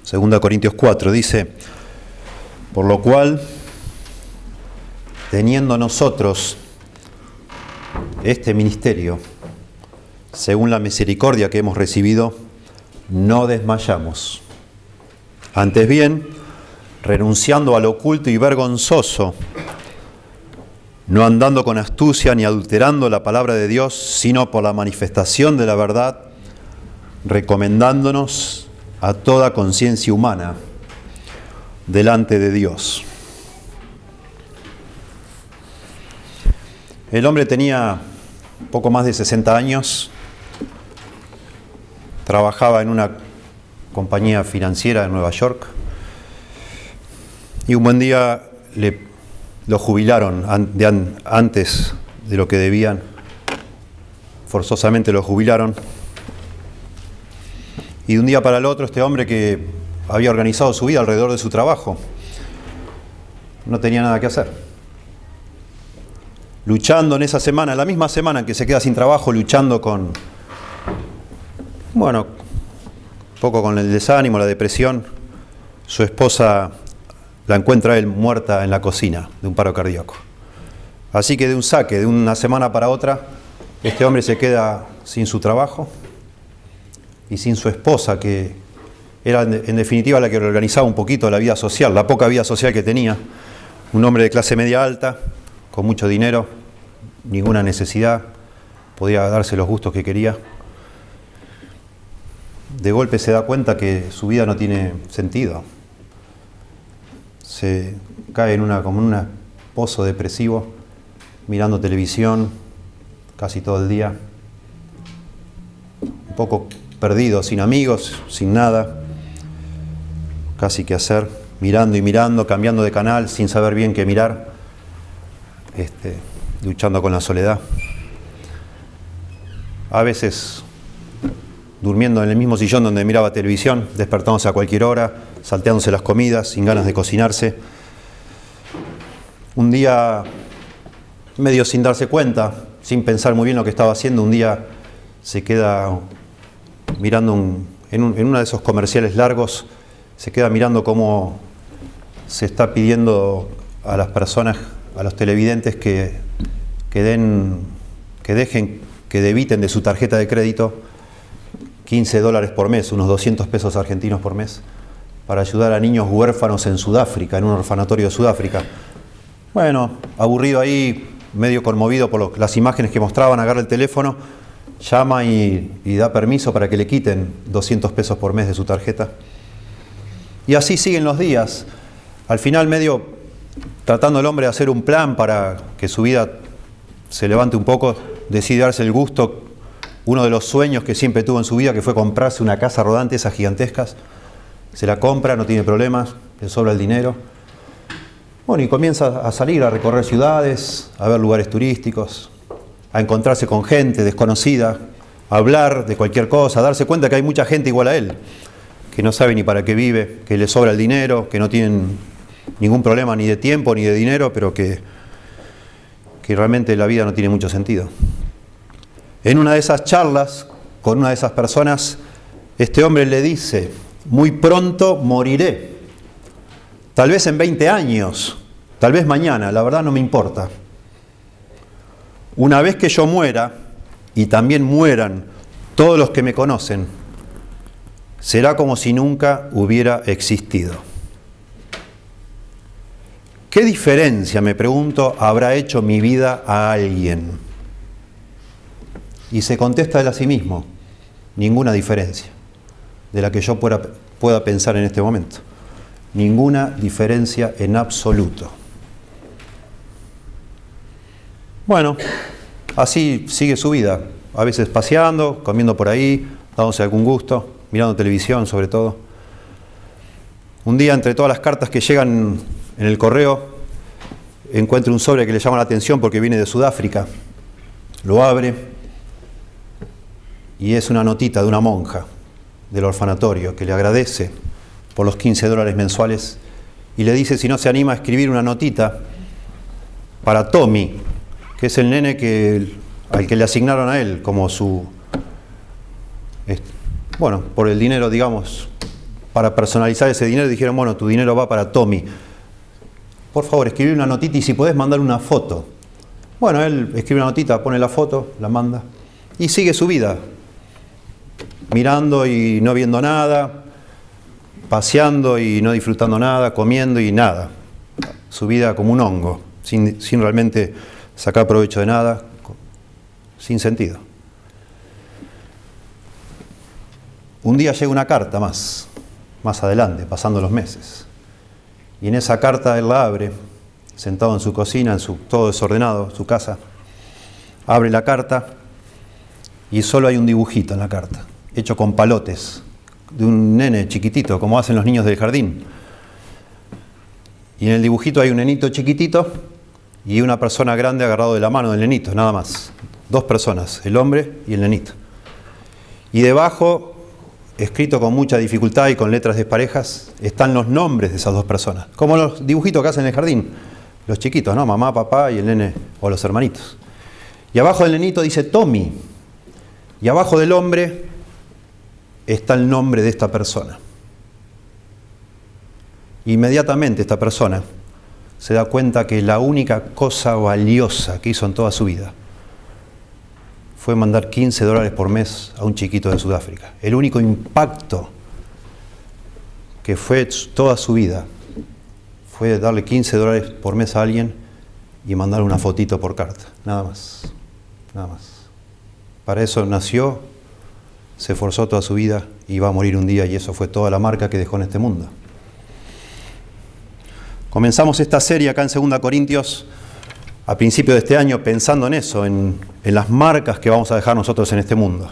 2 Corintios 4, dice: por lo cual, teniendo nosotros este ministerio, según la misericordia que hemos recibido, no desmayamos. Antes bien, renunciando a lo oculto y vergonzoso, no andando con astucia ni adulterando la palabra de Dios, sino por la manifestación de la verdad, recomendándonos a toda conciencia humana delante de Dios. El hombre tenía poco más de 60 años, trabajaba en una compañía financiera en Nueva York y un buen día lo jubilaron antes de lo que debían, forzosamente lo jubilaron. Y de un día para el otro este hombre, que había organizado su vida alrededor de su trabajo, no tenía nada que hacer. Luchando en esa semana, la misma semana en que se queda sin trabajo, luchando con, un poco con el desánimo, la depresión, su esposa la encuentra a él muerta en la cocina de un paro cardíaco. Así que de un saque, de una semana para otra, este hombre se queda sin su trabajo y sin su esposa, que era en definitiva la que organizaba un poquito la vida social, la poca vida social que tenía. Un hombre de clase media alta, con mucho dinero, ninguna necesidad, podía darse los gustos que quería. De golpe se da cuenta que su vida no tiene sentido. Se cae como en un pozo depresivo, mirando televisión casi todo el día, un poco perdido, sin amigos, sin nada, casi qué hacer, mirando y mirando, cambiando de canal, sin saber bien qué mirar, luchando con la soledad. A veces durmiendo en el mismo sillón donde miraba televisión, despertándose a cualquier hora, salteándose las comidas, sin ganas de cocinarse. Un día, medio sin darse cuenta, sin pensar muy bien lo que estaba haciendo, un día se queda mirando en uno de esos comerciales largos, se queda mirando cómo se está pidiendo a las personas, a los televidentes, que debiten de su tarjeta de crédito $15 por mes, unos 200 pesos argentinos por mes, para ayudar a niños huérfanos en Sudáfrica, en un orfanatorio de Sudáfrica. Bueno, aburrido ahí, medio conmovido por las imágenes que mostraban, agarra el teléfono, llama y da permiso para que le quiten 200 pesos por mes de su tarjeta. Y así siguen los días. Al final, medio tratando el hombre de hacer un plan para que su vida se levante un poco, decide darse el gusto, uno de los sueños que siempre tuvo en su vida, que fue comprarse una casa rodante, esas gigantescas. Se la compra, no tiene problemas, le sobra el dinero. Bueno, y comienza a salir, a recorrer ciudades, a ver lugares turísticos, a encontrarse con gente desconocida, a hablar de cualquier cosa, a darse cuenta que hay mucha gente igual a él, que no sabe ni para qué vive, que le sobra el dinero, que no tienen ningún problema ni de tiempo ni de dinero, pero que realmente la vida no tiene mucho sentido. En una de esas charlas con una de esas personas, este hombre le dice: muy pronto moriré, tal vez en 20 años, tal vez mañana, la verdad no me importa. Una vez que yo muera, y también mueran todos los que me conocen, será como si nunca hubiera existido. ¿Qué diferencia, me pregunto, habrá hecho mi vida a alguien? Y se contesta él a sí mismo: ninguna diferencia de la que yo pueda pensar en este momento. Ninguna diferencia en absoluto. Bueno, así sigue su vida, a veces paseando, comiendo por ahí, dándose algún gusto, mirando televisión sobre todo. Un día, entre todas las cartas que llegan en el correo, encuentra un sobre que le llama la atención porque viene de Sudáfrica. Lo abre y es una notita de una monja del orfanatorio que le agradece por los $15 mensuales y le dice si no se anima a escribir una notita para Tommy, que es el nene al que le asignaron a él como por el dinero, digamos, para personalizar ese dinero, dijeron, bueno, tu dinero va para Tommy. Por favor, escribí una notita y si podés mandar una foto. Bueno, él escribe una notita, pone la foto, la manda y sigue su vida, mirando y no viendo nada, paseando y no disfrutando nada, comiendo y nada. Su vida como un hongo, sin realmente sacar provecho de nada, sin sentido. Un día llega una carta más adelante, pasando los meses. Y en esa carta él la abre, sentado en su cocina, todo desordenado, su casa. Abre la carta y solo hay un dibujito en la carta, hecho con palotes, de un nene chiquitito, como hacen los niños del jardín. Y en el dibujito hay un nenito chiquitito y una persona grande agarrado de la mano del nenito, nada más. 2 personas, el hombre y el nenito. Y debajo, escrito con mucha dificultad y con letras desparejas, están los nombres de esas 2 personas. Como los dibujitos que hacen en el jardín, los chiquitos, ¿no? Mamá, papá y el nene o los hermanitos. Y abajo del nenito dice Tommy. Y abajo del hombre está el nombre de esta persona. Inmediatamente esta persona se da cuenta que la única cosa valiosa que hizo en toda su vida fue mandar $15 por mes a un chiquito de Sudáfrica. El único impacto que fue toda su vida fue darle $15 por mes a alguien y mandarle una fotito por carta. Nada más. Nada más. Para eso nació, se esforzó toda su vida y va a morir un día, y eso fue toda la marca que dejó en este mundo. Comenzamos esta serie acá en 2 Corintios a principio de este año pensando en eso, en las marcas que vamos a dejar nosotros en este mundo.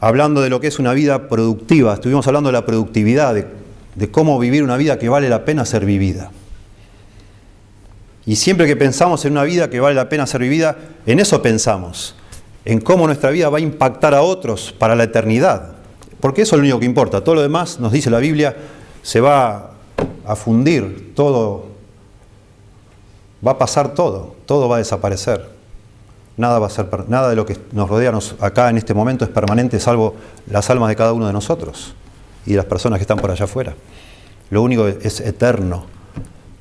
Hablando de lo que es una vida productiva, estuvimos hablando de la productividad, de cómo vivir una vida que vale la pena ser vivida. Y siempre que pensamos en una vida que vale la pena ser vivida, en eso pensamos, en cómo nuestra vida va a impactar a otros para la eternidad. Porque eso es lo único que importa. Todo lo demás, nos dice la Biblia, se va a fundir, todo va a pasar, todo va a desaparecer. Nada de lo que nos rodea acá en este momento es permanente, salvo las almas de cada uno de nosotros y de las personas que están por allá afuera. Lo único que es eterno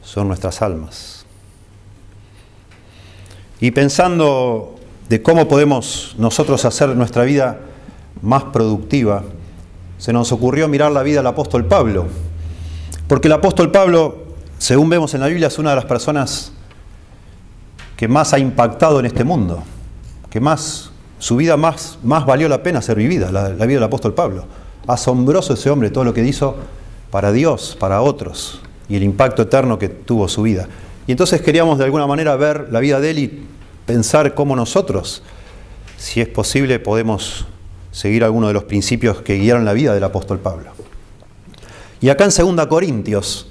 son nuestras almas. Y pensando de cómo podemos nosotros hacer nuestra vida más productiva, se nos ocurrió mirar la vida del apóstol Pablo. Porque el apóstol Pablo, según vemos en la Biblia, es una de las personas que más ha impactado en este mundo, que su vida más valió la pena ser vivida, la vida del apóstol Pablo. Asombroso ese hombre, todo lo que hizo para Dios, para otros, y el impacto eterno que tuvo su vida. Y entonces queríamos de alguna manera ver la vida de él y pensar cómo nosotros, si es posible, podemos seguir algunos de los principios que guiaron la vida del apóstol Pablo. Y acá en 2 Corintios,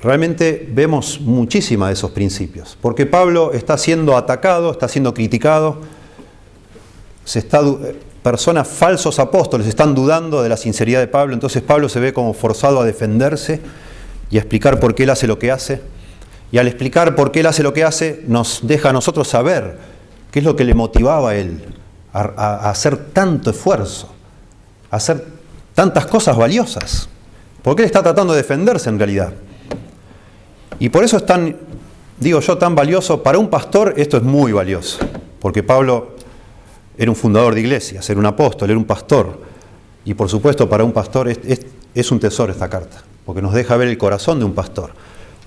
realmente vemos muchísima de esos principios, porque Pablo está siendo atacado, está siendo criticado, personas, falsos apóstoles, están dudando de la sinceridad de Pablo, entonces Pablo se ve como forzado a defenderse y a explicar por qué él hace lo que hace, y al explicar por qué él hace lo que hace, nos deja a nosotros saber qué es lo que le motivaba a él a hacer tanto esfuerzo, a hacer tantas cosas valiosas, porque él está tratando de defenderse en realidad. Y por eso es tan valioso. Para un pastor esto es muy valioso, porque Pablo era un fundador de iglesias, era un apóstol, era un pastor. Y por supuesto para un pastor es un tesoro esta carta, porque nos deja ver el corazón de un pastor.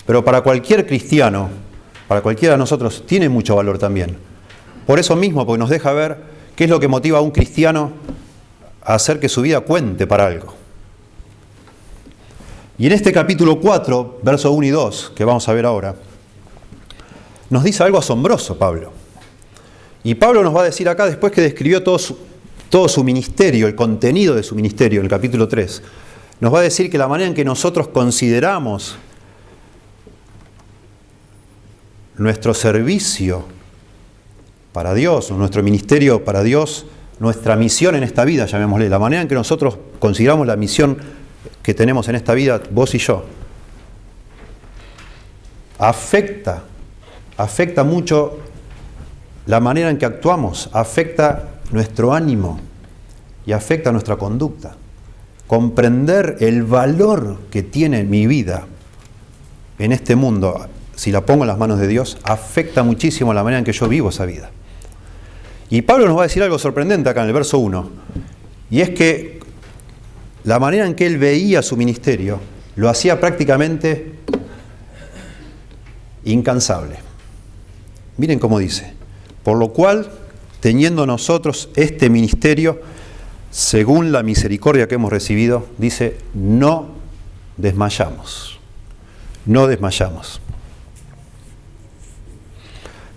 Pero para cualquier cristiano, para cualquiera de nosotros, tiene mucho valor también. Por eso mismo, porque nos deja ver qué es lo que motiva a un cristiano a hacer que su vida cuente para algo. Y en este capítulo 4, versos 1 y 2, que vamos a ver ahora, nos dice algo asombroso Pablo. Y Pablo nos va a decir acá, después que describió todo su ministerio, el contenido de su ministerio, en el capítulo 3, nos va a decir que la manera en que nosotros consideramos nuestro servicio para Dios, nuestro ministerio para Dios, nuestra misión en esta vida, llamémosle, la manera en que nosotros consideramos la misión que tenemos en esta vida, vos y yo, afecta mucho la manera en que actuamos, afecta nuestro ánimo y afecta nuestra conducta. comprender el valor que tiene mi vida en este mundo, si la pongo en las manos de Dios, afecta muchísimo la manera en que yo vivo esa vida. Y Pablo nos va a decir algo sorprendente acá en el verso 1, y es que la manera en que él veía su ministerio lo hacía prácticamente incansable. Miren cómo dice: por lo cual, teniendo nosotros este ministerio, según la misericordia que hemos recibido, dice, no desmayamos. No desmayamos.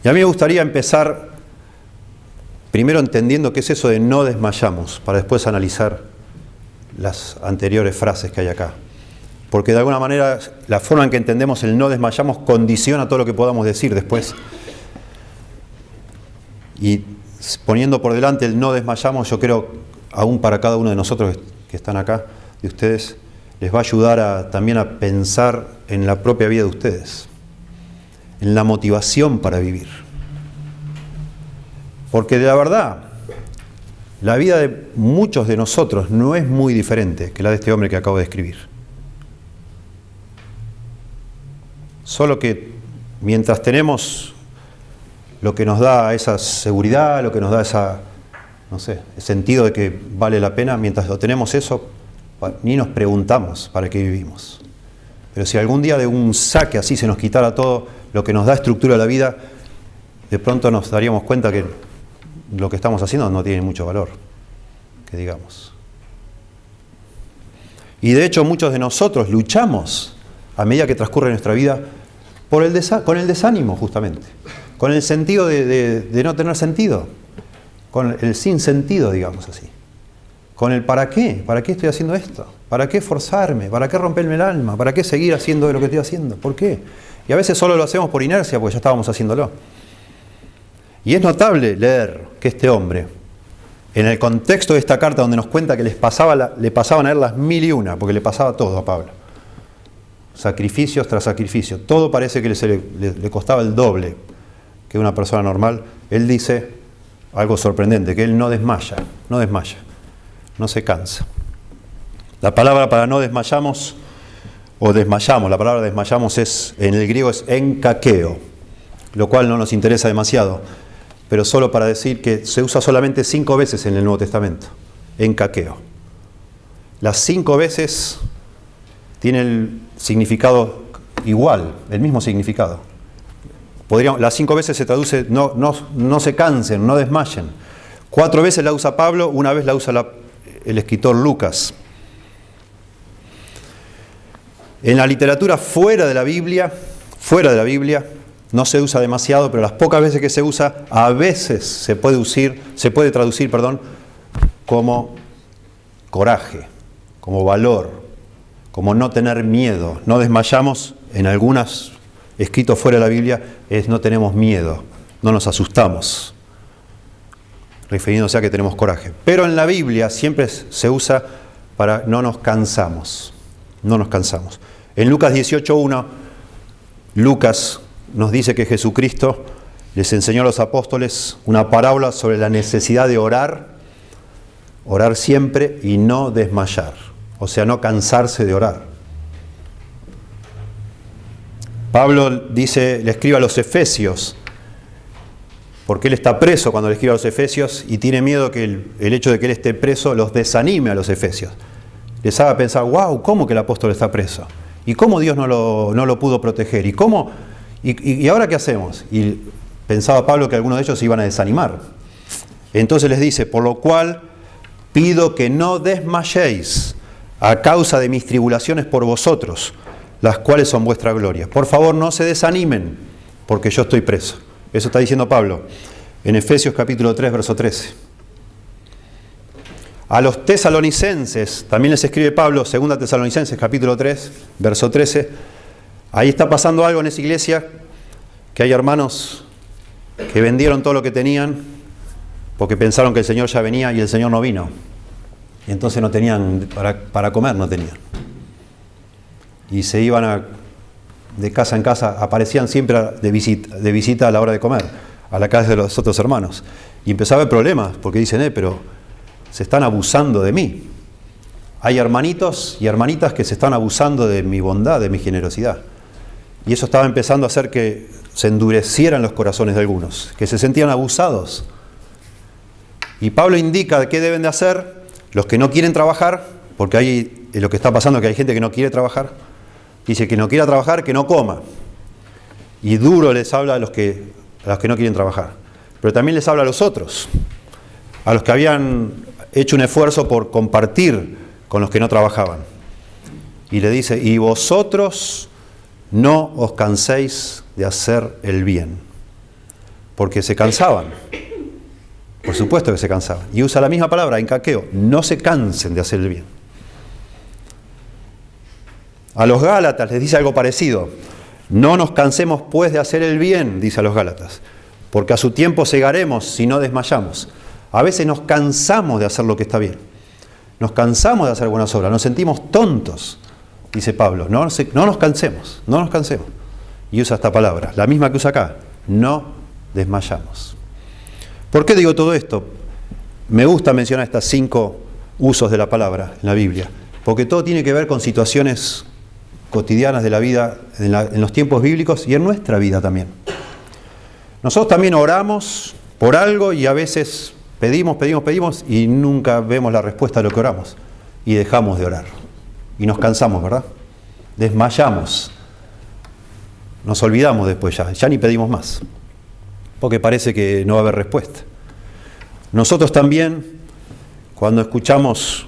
Y a mí me gustaría empezar primero entendiendo qué es eso de no desmayamos, para después analizar las anteriores frases que hay acá. Porque de alguna manera la forma en que entendemos el no desmayamos condiciona todo lo que podamos decir después. Y poniendo por delante el no desmayamos, yo creo, aún para cada uno de nosotros que están acá, de ustedes, les va a ayudar también a pensar en la propia vida de ustedes, en la motivación para vivir. Porque de la verdad, la vida de muchos de nosotros no es muy diferente que la de este hombre que acabo de describir. Solo que mientras tenemos lo que nos da esa seguridad, lo que nos da esa, no sé, el sentido de que vale la pena, mientras lo tenemos eso, ni nos preguntamos para qué vivimos. Pero si algún día de un saque así se nos quitara todo lo que nos da estructura a la vida, de pronto nos daríamos cuenta que lo que estamos haciendo no tiene mucho valor, que digamos. Y de hecho muchos de nosotros luchamos a medida que transcurre nuestra vida con el desánimo, justamente, con el sentido de no tener sentido, con el sinsentido, digamos así, con el ¿para qué? ¿Para qué estoy haciendo esto? ¿Para qué esforzarme? ¿Para qué romperme el alma? ¿Para qué seguir haciendo lo que estoy haciendo? ¿Por qué? Y a veces solo lo hacemos por inercia, porque ya estábamos haciéndolo. Y es notable leer que este hombre, en el contexto de esta carta donde nos cuenta que le pasaban a él las 1001, porque le pasaba todo a Pablo, sacrificios tras sacrificios, todo parece que le costaba el doble que una persona normal. Él dice algo sorprendente, que él no desmaya, no se cansa. La palabra para no desmayamos, o desmayamos, la palabra desmayamos en el griego es enkakeo, lo cual no nos interesa demasiado, pero solo para decir que se usa solamente 5 veces en el Nuevo Testamento, enkakeo. Las 5 veces tiene el significado igual, el mismo significado. Las 5 veces se traduce no se cansen, no desmayen. 4 veces la usa Pablo, 1 vez la usa el escritor Lucas. En la literatura fuera de la Biblia, no se usa demasiado, pero las pocas veces que se usa, a veces se puede traducir como coraje, como valor, como no tener miedo. No desmayamos, en algunos escritos fuera de la Biblia, es no tenemos miedo, no nos asustamos, refiriéndose a que tenemos coraje. Pero en la Biblia siempre se usa para no nos cansamos. En Lucas 18:1, Lucas nos dice que Jesucristo les enseñó a los apóstoles una parábola sobre la necesidad de orar siempre y no desmayar, o sea, no cansarse de orar. Pablo le escribe a los Efesios, porque él está preso cuando le escribe a los Efesios y tiene miedo que el hecho de que él esté preso los desanime a los Efesios. Les haga pensar, wow, ¿cómo que el apóstol está preso? ¿Y cómo Dios no lo pudo proteger? ¿Y ahora qué hacemos? Y pensaba Pablo que algunos de ellos se iban a desanimar. Entonces les dice, por lo cual pido que no desmayéis a causa de mis tribulaciones por vosotros, las cuales son vuestra gloria. Por favor, no se desanimen, porque yo estoy preso. Eso está diciendo Pablo en Efesios capítulo 3, verso 13. A los tesalonicenses, también les escribe Pablo, 2 Tesalonicenses capítulo 3, verso 13. Ahí está pasando algo en esa iglesia, que hay hermanos que vendieron todo lo que tenían porque pensaron que el Señor ya venía y el Señor no vino. Y entonces no tenían, para comer no tenían. Y se iban de casa en casa, aparecían siempre de visita a la hora de comer, a la casa de los otros hermanos. Y empezaba a haber problemas, porque dicen, pero se están abusando de mí. hay hermanitos y hermanitas que se están abusando de mi bondad, de mi generosidad. Y eso estaba empezando a hacer que se endurecieran los corazones de algunos, que se sentían abusados. Y Pablo indica qué deben de hacer los que no quieren trabajar, porque ahí lo que está pasando es que hay gente que no quiere trabajar. Dice que no quiera trabajar, que no coma. Y duro les habla a los que no quieren trabajar. Pero también les habla a los otros, a los que habían hecho un esfuerzo por compartir con los que no trabajaban. Y le dice, y vosotros no os canséis de hacer el bien. Porque se cansaban. Por supuesto que se cansaban. Y usa la misma palabra, encaqueo, no se cansen de hacer el bien. A los Gálatas les dice algo parecido. No nos cansemos pues de hacer el bien, dice a los Gálatas, porque a su tiempo segaremos si no desmayamos. A veces nos cansamos de hacer lo que está bien. Nos cansamos de hacer buenas obras, nos sentimos tontos, dice Pablo. No nos cansemos, no nos cansemos. Y usa esta palabra, la misma que usa acá, no desmayamos. ¿Por qué digo todo esto? Me gusta mencionar estos 5 usos de la palabra en la Biblia, porque todo tiene que ver con situaciones cotidianas de la vida, en los tiempos bíblicos y en nuestra vida también. Nosotros también oramos por algo y a veces pedimos y nunca vemos la respuesta a lo que oramos y dejamos de orar y nos cansamos, ¿verdad? Desmayamos, nos olvidamos después ya ni pedimos más porque parece que no va a haber respuesta. Nosotros también, cuando escuchamos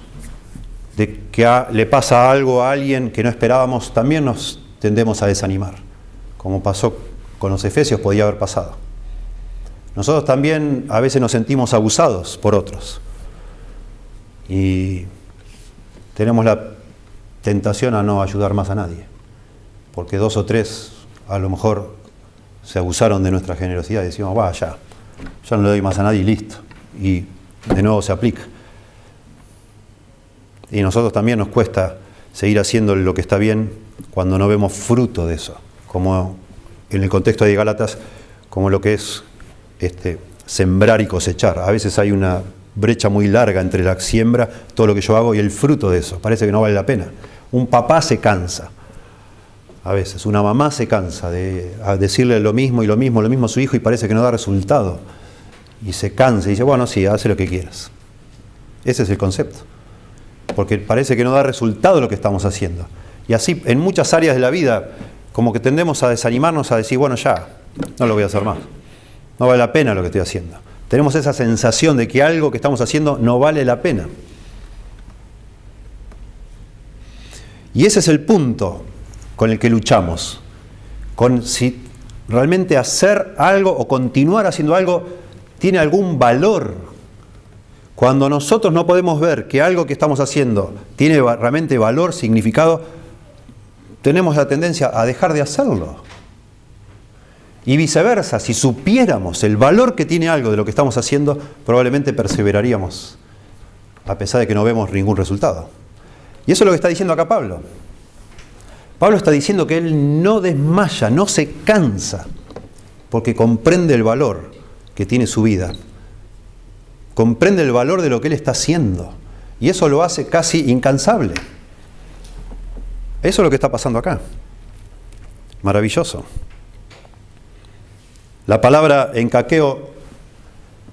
de que le pasa algo a alguien que no esperábamos, también nos tendemos a desanimar, como pasó con los efesios, podía haber pasado. Nosotros también a veces nos sentimos abusados por otros y tenemos la tentación a no ayudar más a nadie, porque 2 o 3 a lo mejor se abusaron de nuestra generosidad y decimos, ya no le doy más a nadie y listo, y de nuevo se aplica. Y a nosotros también nos cuesta seguir haciendo lo que está bien cuando no vemos fruto de eso, como en el contexto de Gálatas, como lo que es sembrar y cosechar. A veces hay una brecha muy larga entre la siembra, todo lo que yo hago, y el fruto de eso. Parece que no vale la pena. Un papá se cansa, a veces, una mamá se cansa de decirle lo mismo a su hijo y parece que no da resultado. Y se cansa y dice, bueno, sí, hace lo que quieras. Ese es el concepto. Porque parece que no da resultado lo que estamos haciendo. Y así, en muchas áreas de la vida, como que tendemos a desanimarnos, a decir, bueno, ya, no lo voy a hacer más. No vale la pena lo que estoy haciendo. Tenemos esa sensación de que algo que estamos haciendo no vale la pena. Y ese es el punto con el que luchamos. Con si realmente hacer algo o continuar haciendo algo tiene algún valor. Cuando nosotros no podemos ver que algo que estamos haciendo tiene realmente valor, significado, tenemos la tendencia a dejar de hacerlo. Y viceversa, si supiéramos el valor que tiene algo de lo que estamos haciendo, probablemente perseveraríamos, a pesar de que no vemos ningún resultado. Y eso es lo que está diciendo acá Pablo. Pablo está diciendo que él no desmaya, no se cansa, porque comprende el valor que tiene su vida. Comprende el valor de lo que él está haciendo. Y eso lo hace casi incansable. Eso es lo que está pasando acá. Maravilloso. La palabra encaqueo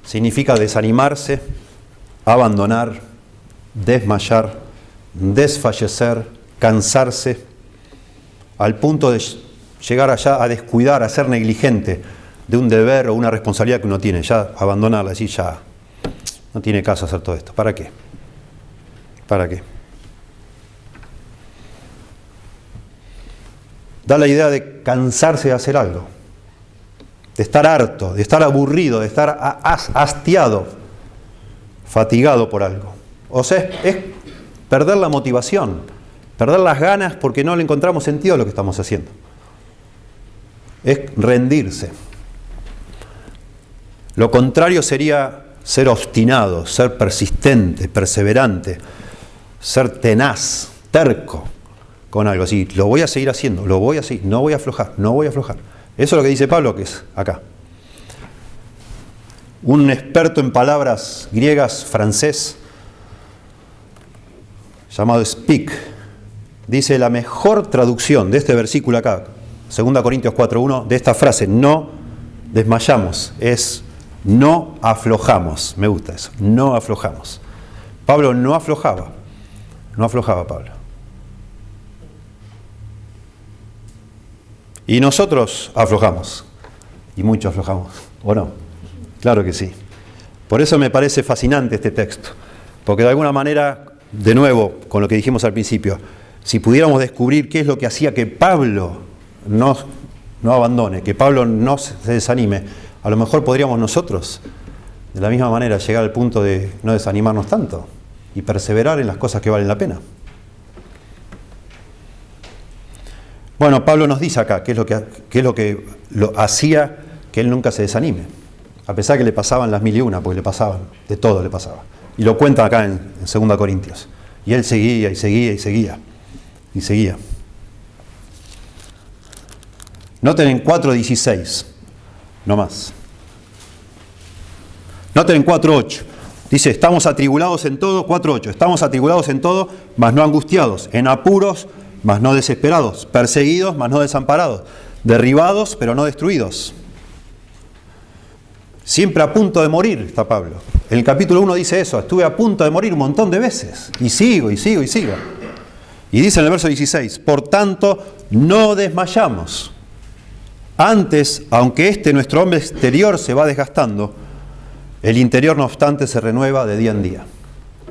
significa desanimarse, abandonar, desmayar, desfallecer, cansarse, al punto de llegar allá a descuidar, a ser negligente de un deber o una responsabilidad que uno tiene, ya abandonarla, decir ya, no tiene caso hacer todo esto. ¿Para qué? ¿Para qué? Da la idea de cansarse de hacer algo, de estar harto, de estar aburrido, de estar hastiado, fatigado por algo. O sea, es perder la motivación, perder las ganas porque no le encontramos sentido a lo que estamos haciendo. Es rendirse. Lo contrario sería ser obstinado, ser persistente, perseverante, ser tenaz, terco con algo así. Lo voy a seguir haciendo, lo voy a seguir, no voy a aflojar, no voy a aflojar. Eso es lo que dice Pablo, que es acá. Un experto en palabras griegas, francés, llamado Speak. Dice la mejor traducción de este versículo acá, 2 Corintios 4:1, de esta frase, no desmayamos, es no aflojamos. Me gusta eso, no aflojamos. Pablo no aflojaba Pablo. Y nosotros aflojamos, y mucho aflojamos, ¿o no? Claro que sí. Por eso me parece fascinante este texto, porque de alguna manera, de nuevo, con lo que dijimos al principio, si pudiéramos descubrir qué es lo que hacía que Pablo no abandone, que Pablo no se desanime, a lo mejor podríamos nosotros, de la misma manera, llegar al punto de no desanimarnos tanto y perseverar en las cosas que valen la pena. Bueno, Pablo nos dice acá qué es lo que lo hacía que él nunca se desanime, a pesar que le pasaban las 1001, porque le pasaban, de todo le pasaba. Y lo cuenta acá en 2 Corintios. Y él seguía y seguía y seguía. Y seguía. Noten en 4:16, no más. Noten en 4:8. Dice, estamos atribulados en todo, 4:8. Estamos atribulados en todo, mas no angustiados. En apuros, mas no desesperados. Perseguidos, mas no desamparados. Derribados, pero no destruidos. Siempre a punto de morir está Pablo. En el capítulo 1 dice eso, estuve a punto de morir un montón de veces. Y sigo, y sigo, y sigo. Y dice en el verso 16, por tanto, no desmayamos. Antes, aunque nuestro hombre exterior se va desgastando, el interior no obstante se renueva de día en día.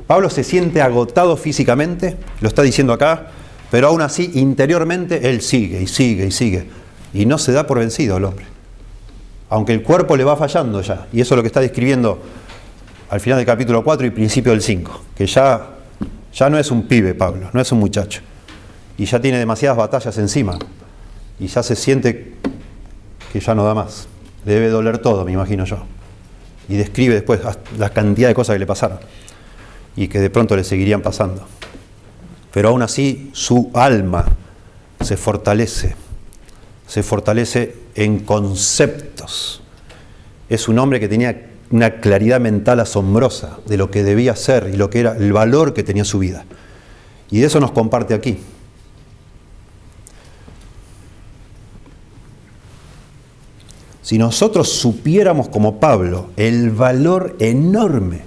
Pablo se siente agotado físicamente, lo está diciendo acá, pero aún así interiormente él sigue y sigue y sigue. Y no se da por vencido el hombre. Aunque el cuerpo le va fallando ya. Y eso es lo que está describiendo al final del capítulo 4 y principio del 5. Que ya no es un pibe Pablo, no es un muchacho. Y ya tiene demasiadas batallas encima. Y ya se siente que ya no da más. Le debe doler todo, me imagino yo. Y describe después la cantidad de cosas que le pasaron. Y que de pronto le seguirían pasando. Pero aún así su alma se fortalece. Se fortalece en conceptos. Es un hombre que tenía una claridad mental asombrosa de lo que debía ser y lo que era el valor que tenía su vida. Y de eso nos comparte aquí. Si nosotros supiéramos como Pablo el valor enorme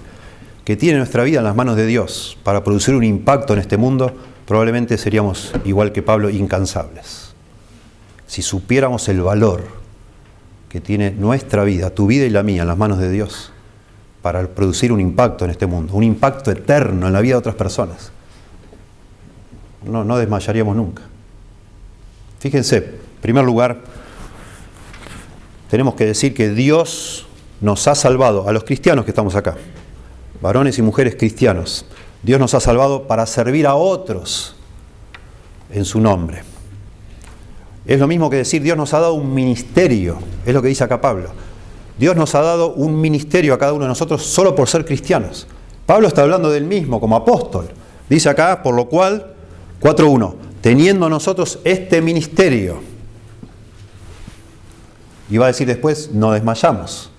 que tiene nuestra vida en las manos de Dios para producir un impacto en este mundo, probablemente seríamos, igual que Pablo, incansables. Si supiéramos el valor que tiene nuestra vida, tu vida y la mía, en las manos de Dios, para producir un impacto en este mundo, un impacto eterno en la vida de otras personas, no desmayaríamos nunca. Fíjense, en primer lugar, tenemos que decir que Dios nos ha salvado, a los cristianos que estamos acá, varones y mujeres cristianos, Dios nos ha salvado para servir a otros en su nombre. Es lo mismo que decir, Dios nos ha dado un ministerio, es lo que dice acá Pablo. Dios nos ha dado un ministerio a cada uno de nosotros solo por ser cristianos. Pablo está hablando del mismo como apóstol. Dice acá, por lo cual, 4:1, teniendo nosotros este ministerio. Y va a decir después, no desmayamos.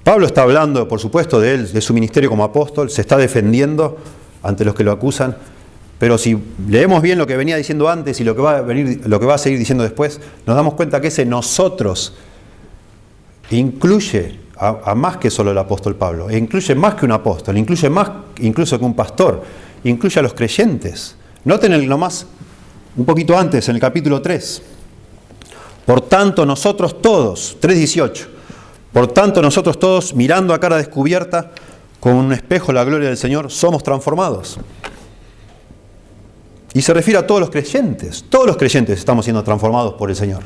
Pablo está hablando, por supuesto, de él, de su ministerio como apóstol, se está defendiendo ante los que lo acusan, pero si leemos bien lo que venía diciendo antes y lo que va a seguir diciendo después, nos damos cuenta que ese nosotros incluye a más que solo el apóstol Pablo, e incluye más que un apóstol, incluye más incluso que un pastor, incluye a los creyentes. Noten nomás un poquito antes, en el capítulo 3. Por tanto nosotros todos, 3:18, por tanto nosotros todos, mirando a cara descubierta, con un espejo la gloria del Señor, somos transformados. Y se refiere a todos los creyentes estamos siendo transformados por el Señor.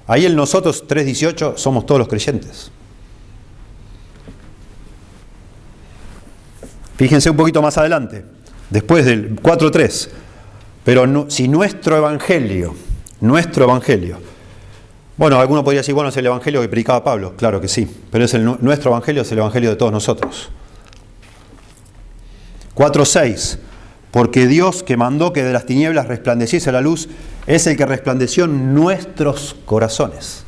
Ahí en nosotros, 3:18, somos todos los creyentes. Fíjense un poquito más adelante, después del 4:3, pero si nuestro evangelio, bueno, alguno podría decir, bueno, es el evangelio que predicaba Pablo, claro que sí, pero nuestro evangelio es el evangelio de todos nosotros. 4:6, porque Dios que mandó que de las tinieblas resplandeciese la luz, es el que resplandeció en nuestros corazones.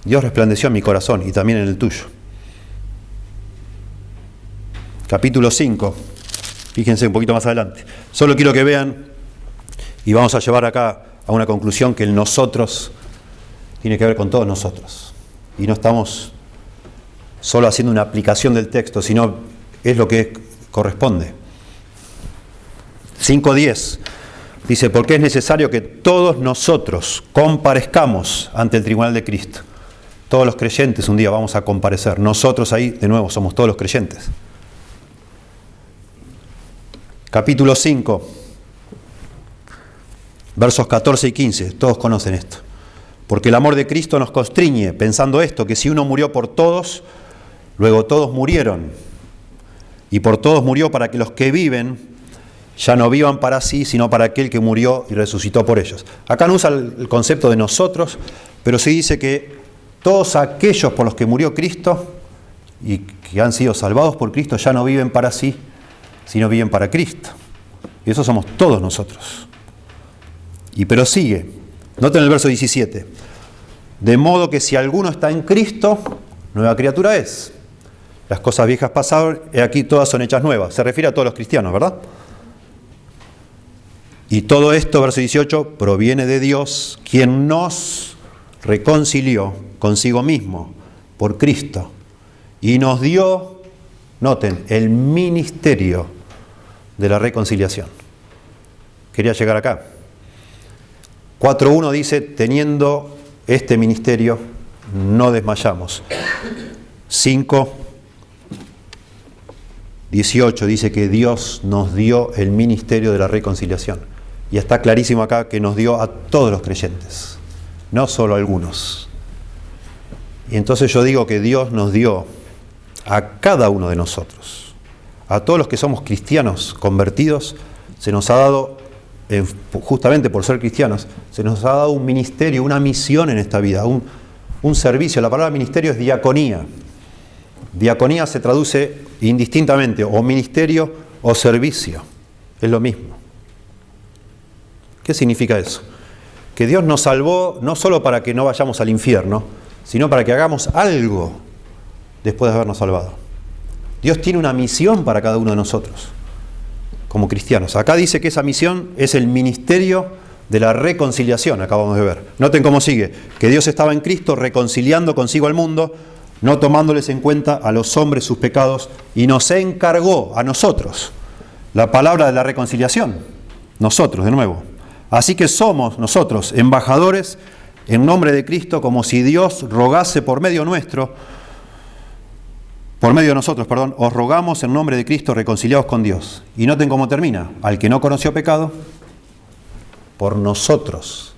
Dios resplandeció en mi corazón y también en el tuyo. capítulo 5. Fíjense un poquito más adelante. Solo quiero que vean, y vamos a llevar acá a una conclusión, que el nosotros tiene que ver con todos nosotros. Y no estamos solo haciendo una aplicación del texto, sino es lo que corresponde. 5:10 dice, porque es necesario que todos nosotros comparezcamos ante el tribunal de Cristo. Todos los creyentes un día vamos a comparecer. Nosotros ahí, de nuevo, somos todos los creyentes. Capítulo 5, versos 14 y 15. Todos conocen esto. Porque el amor de Cristo nos constriñe, pensando esto, que si uno murió por todos, luego todos murieron. Y por todos murió para que los que viven ya no vivan para sí, sino para aquel que murió y resucitó por ellos. Acá no usa el concepto de nosotros, pero sí dice que todos aquellos por los que murió Cristo y que han sido salvados por Cristo ya no viven para sí, sino viven para Cristo. Y eso somos todos nosotros. Pero sigue. Noten el verso 17. De modo que si alguno está en Cristo, nueva criatura es. Las cosas viejas pasaron, y aquí todas son hechas nuevas. Se refiere a todos los cristianos, ¿verdad? Y todo esto, verso 18, proviene de Dios, quien nos reconcilió consigo mismo por Cristo y nos dio, noten, el ministerio de la reconciliación. Quería llegar acá. 4.1 dice, teniendo este ministerio, no desmayamos. 5:18 dice que Dios nos dio el ministerio de la reconciliación. Y está clarísimo acá que nos dio a todos los creyentes, no solo a algunos. Y entonces yo digo que Dios nos dio a cada uno de nosotros, a todos los que somos cristianos convertidos, se nos ha dado, justamente por ser cristianos, se nos ha dado un ministerio, una misión en esta vida, un servicio. La palabra ministerio es diaconía. Diaconía se traduce indistintamente o ministerio o servicio. Es lo mismo. ¿Qué significa eso? Que Dios nos salvó no solo para que no vayamos al infierno, sino para que hagamos algo después de habernos salvado. Dios tiene una misión para cada uno de nosotros, como cristianos. Acá dice que esa misión es el ministerio de la reconciliación, acabamos de ver. Noten cómo sigue, que Dios estaba en Cristo reconciliando consigo al mundo, no tomándoles en cuenta a los hombres sus pecados, y nos encargó a nosotros la palabra de la reconciliación. Nosotros, de nuevo. Así que somos nosotros embajadores en nombre de Cristo, como si Dios rogase por medio de nosotros, os rogamos en nombre de Cristo reconciliados con Dios. Y noten cómo termina, al que no conoció pecado, por nosotros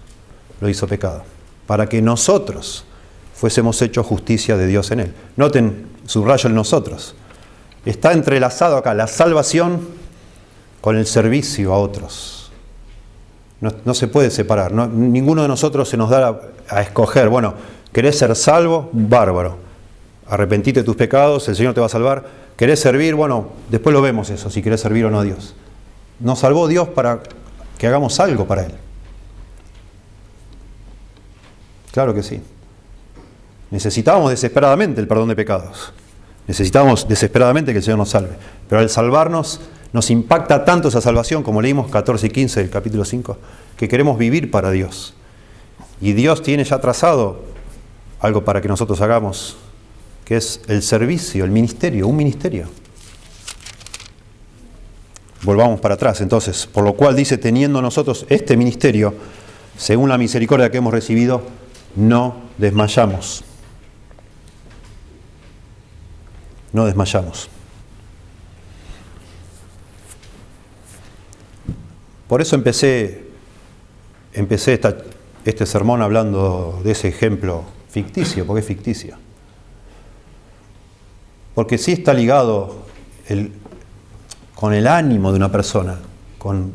lo hizo pecado, para que nosotros fuésemos hechos justicia de Dios en él. Noten, subrayo el nosotros. Está entrelazado acá la salvación con el servicio a otros. No se puede separar. Ninguno de nosotros se nos da a escoger. Bueno, ¿querés ser salvo? Bárbaro. Arrepentite de tus pecados, el Señor te va a salvar. ¿Querés servir? Bueno, después lo vemos eso, si querés servir o no a Dios. Nos salvó Dios para que hagamos algo para Él. Claro que sí. Necesitábamos desesperadamente el perdón de pecados. Necesitábamos desesperadamente que el Señor nos salve. Pero al salvarnos, nos impacta tanto esa salvación, como leímos 14 y 15 del capítulo 5, que queremos vivir para Dios. Y Dios tiene ya trazado algo para que nosotros hagamos, que es el servicio, el ministerio, un ministerio. Volvamos para atrás entonces, por lo cual dice, teniendo nosotros este ministerio, según la misericordia que hemos recibido, no desmayamos. No desmayamos. Por eso empecé este sermón hablando de ese ejemplo ficticio, porque es ficticio. Porque sí está ligado con el ánimo de una persona, con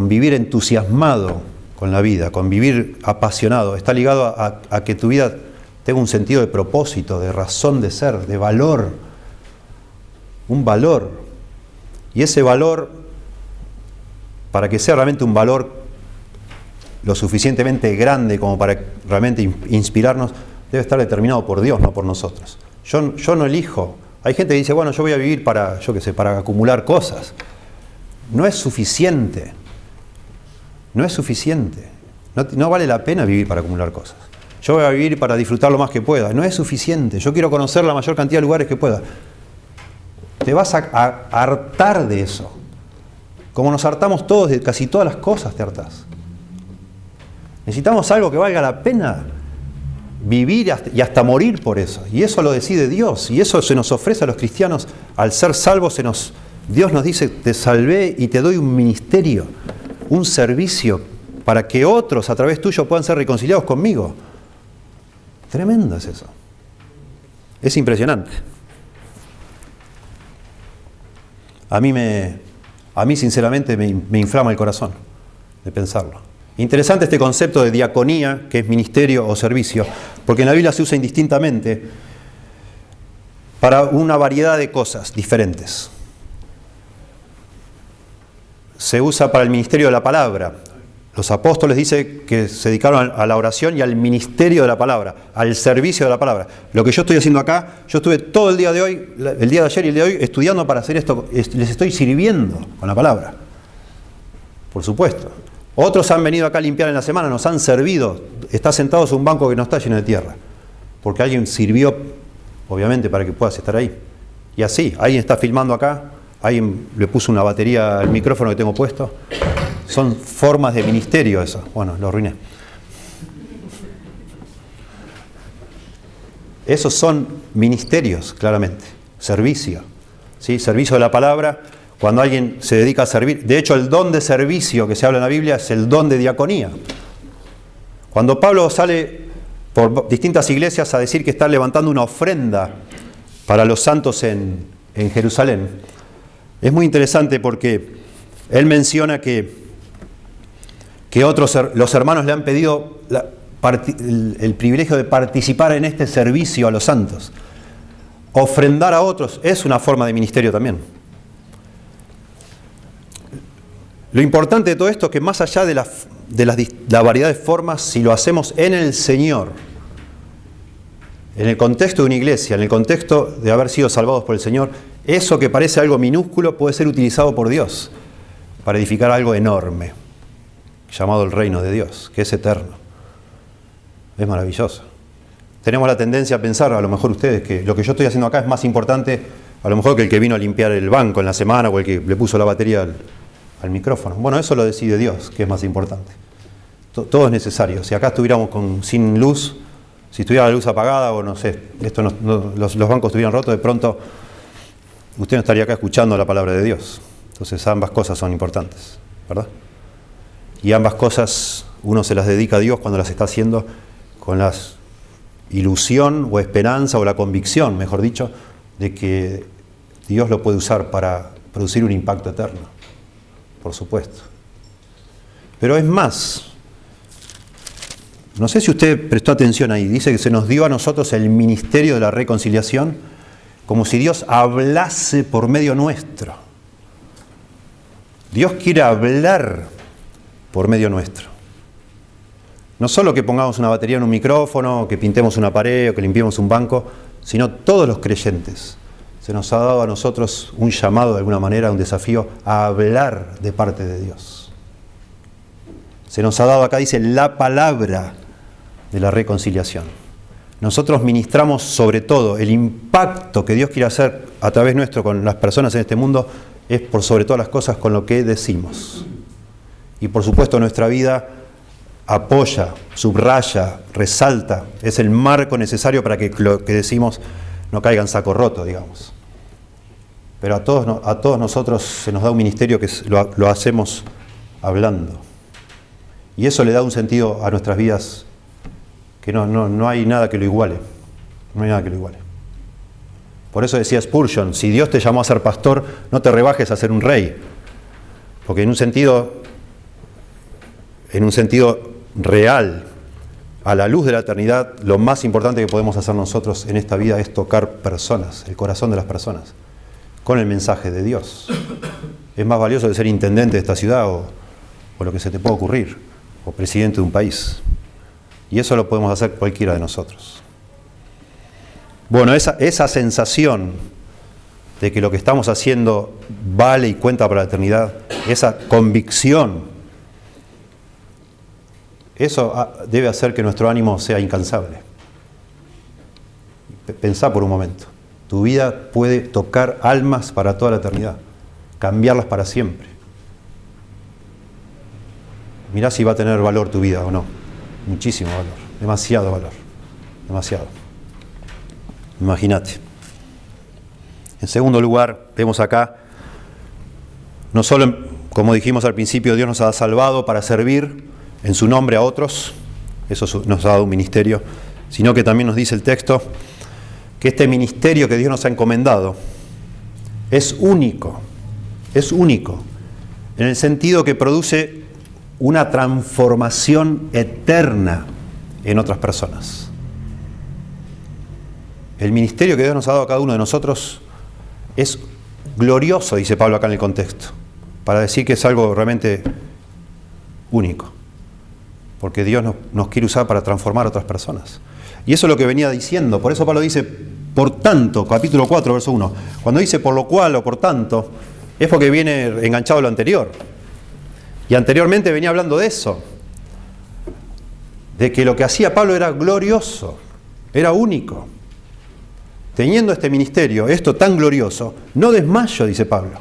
vivir entusiasmado con la vida, con vivir apasionado. Está ligado a que tu vida tenga un sentido de propósito, de razón de ser, de valor. Un valor. Y ese valor, para que sea realmente un valor lo suficientemente grande como para realmente inspirarnos, debe estar determinado por Dios, no por nosotros. Yo no elijo. Hay gente que dice, bueno, yo voy a vivir para, yo qué sé, para acumular cosas. No es suficiente. No es suficiente. No vale la pena vivir para acumular cosas. Yo voy a vivir para disfrutar lo más que pueda. No es suficiente. Yo quiero conocer la mayor cantidad de lugares que pueda. Te vas a hartar de eso. Como nos hartamos todos de casi todas las cosas, te hartás. Necesitamos algo que valga la pena vivir y hasta morir por eso. Y eso lo decide Dios. Y eso se nos ofrece a los cristianos. Al ser salvos, Dios nos dice, te salvé y te doy un ministerio, un servicio, para que otros a través tuyo puedan ser reconciliados conmigo. Tremendo es eso. Es impresionante. A mí sinceramente me inflama el corazón de pensarlo. Interesante este concepto de diaconía, que es ministerio o servicio, porque en la Biblia se usa indistintamente para una variedad de cosas diferentes. Se usa para el ministerio de la palabra. Los apóstoles dicen que se dedicaron a la oración y al ministerio de la palabra, al servicio de la palabra. Lo que yo estoy haciendo acá, yo estuve todo el día de hoy, el día de ayer y el de hoy, estudiando para hacer esto. Les estoy sirviendo con la palabra. Por supuesto. Otros han venido acá a limpiar en la semana, nos han servido. Está sentados en un banco que no está lleno de tierra. Porque alguien sirvió, obviamente, para que puedas estar ahí. Y así, alguien está filmando acá, alguien le puso una batería al micrófono que tengo puesto. Son formas de ministerio eso. Bueno, lo arruiné. Esos son ministerios, claramente. Servicio. ¿Sí? Servicio de la palabra. Cuando alguien se dedica a servir. De hecho, el don de servicio que se habla en la Biblia es el don de diaconía. Cuando Pablo sale por distintas iglesias a decir que está levantando una ofrenda para los santos en Jerusalén, es muy interesante porque él menciona que los hermanos le han pedido el privilegio de participar en este servicio a los santos. Ofrendar a otros es una forma de ministerio también. Lo importante de todo esto es que más allá de la variedad de formas, si lo hacemos en el Señor, en el contexto de una iglesia, en el contexto de haber sido salvados por el Señor, eso que parece algo minúsculo puede ser utilizado por Dios para edificar algo enorme, llamado el reino de Dios, que es eterno. Es maravilloso. Tenemos la tendencia a pensar, a lo mejor ustedes, que lo que yo estoy haciendo acá es más importante, a lo mejor que el que vino a limpiar el banco en la semana o el que le puso la batería al micrófono. Bueno, eso lo decide Dios, que es más importante. Todo es necesario. Si acá estuviéramos sin luz, si estuviera la luz apagada o no sé, los bancos estuvieran rotos, de pronto usted no estaría acá escuchando la palabra de Dios. Entonces ambas cosas son importantes, ¿verdad? Y ambas cosas uno se las dedica a Dios cuando las está haciendo con la ilusión o esperanza o la convicción, mejor dicho, de que Dios lo puede usar para producir un impacto eterno, por supuesto. Pero es más, no sé si usted prestó atención ahí, dice que se nos dio a nosotros el ministerio de la reconciliación, como si Dios hablase por medio nuestro. Dios quiere hablar por medio nuestro. No solo que pongamos una batería en un micrófono, que pintemos una pared o que limpiemos un banco, sino todos los creyentes. Se nos ha dado a nosotros un llamado de alguna manera, un desafío a hablar de parte de Dios. Se nos ha dado, acá dice, la palabra de la reconciliación. Nosotros ministramos sobre todo el impacto que Dios quiere hacer a través nuestro con las personas en este mundo, es por sobre todas las cosas con lo que decimos. Y por supuesto nuestra vida apoya, subraya, resalta, es el marco necesario para que lo que decimos no caiga en saco roto, digamos. Pero a todos nosotros se nos da un ministerio que lo hacemos hablando. Y eso le da un sentido a nuestras vidas que no hay nada que lo iguale. No hay nada que lo iguale. Por eso decía Spurgeon, si Dios te llamó a ser pastor, no te rebajes a ser un rey. Porque en un sentido real, a la luz de la eternidad, lo más importante que podemos hacer nosotros en esta vida es tocar personas, el corazón de las personas, con el mensaje de Dios. Es más valioso que ser intendente de esta ciudad o lo que se te pueda ocurrir, o presidente de un país. Y eso lo podemos hacer cualquiera de nosotros. Bueno, esa sensación de que lo que estamos haciendo vale y cuenta para la eternidad, esa convicción, eso debe hacer que nuestro ánimo sea incansable. Pensá por un momento. Tu vida puede tocar almas para toda la eternidad, cambiarlas para siempre. Mirá si va a tener valor tu vida o no. Muchísimo valor, demasiado valor, demasiado. Imagínate. En segundo lugar, vemos acá, no solo, como dijimos al principio, Dios nos ha salvado para servir en su nombre a otros, eso nos ha dado un ministerio, sino que también nos dice el texto que este ministerio que Dios nos ha encomendado es único, en el sentido que produce una transformación eterna en otras personas. El ministerio que Dios nos ha dado a cada uno de nosotros es glorioso, dice Pablo acá en el contexto, para decir que es algo realmente único, porque Dios nos quiere usar para transformar a otras personas. Y eso es lo que venía diciendo, por eso Pablo dice, por tanto, capítulo 4, verso 1, cuando dice por lo cual o por tanto, es porque viene enganchado a lo anterior. Y anteriormente venía hablando de eso, de que lo que hacía Pablo era glorioso, era único. Teniendo este ministerio, esto tan glorioso, no desmayo, dice Pablo.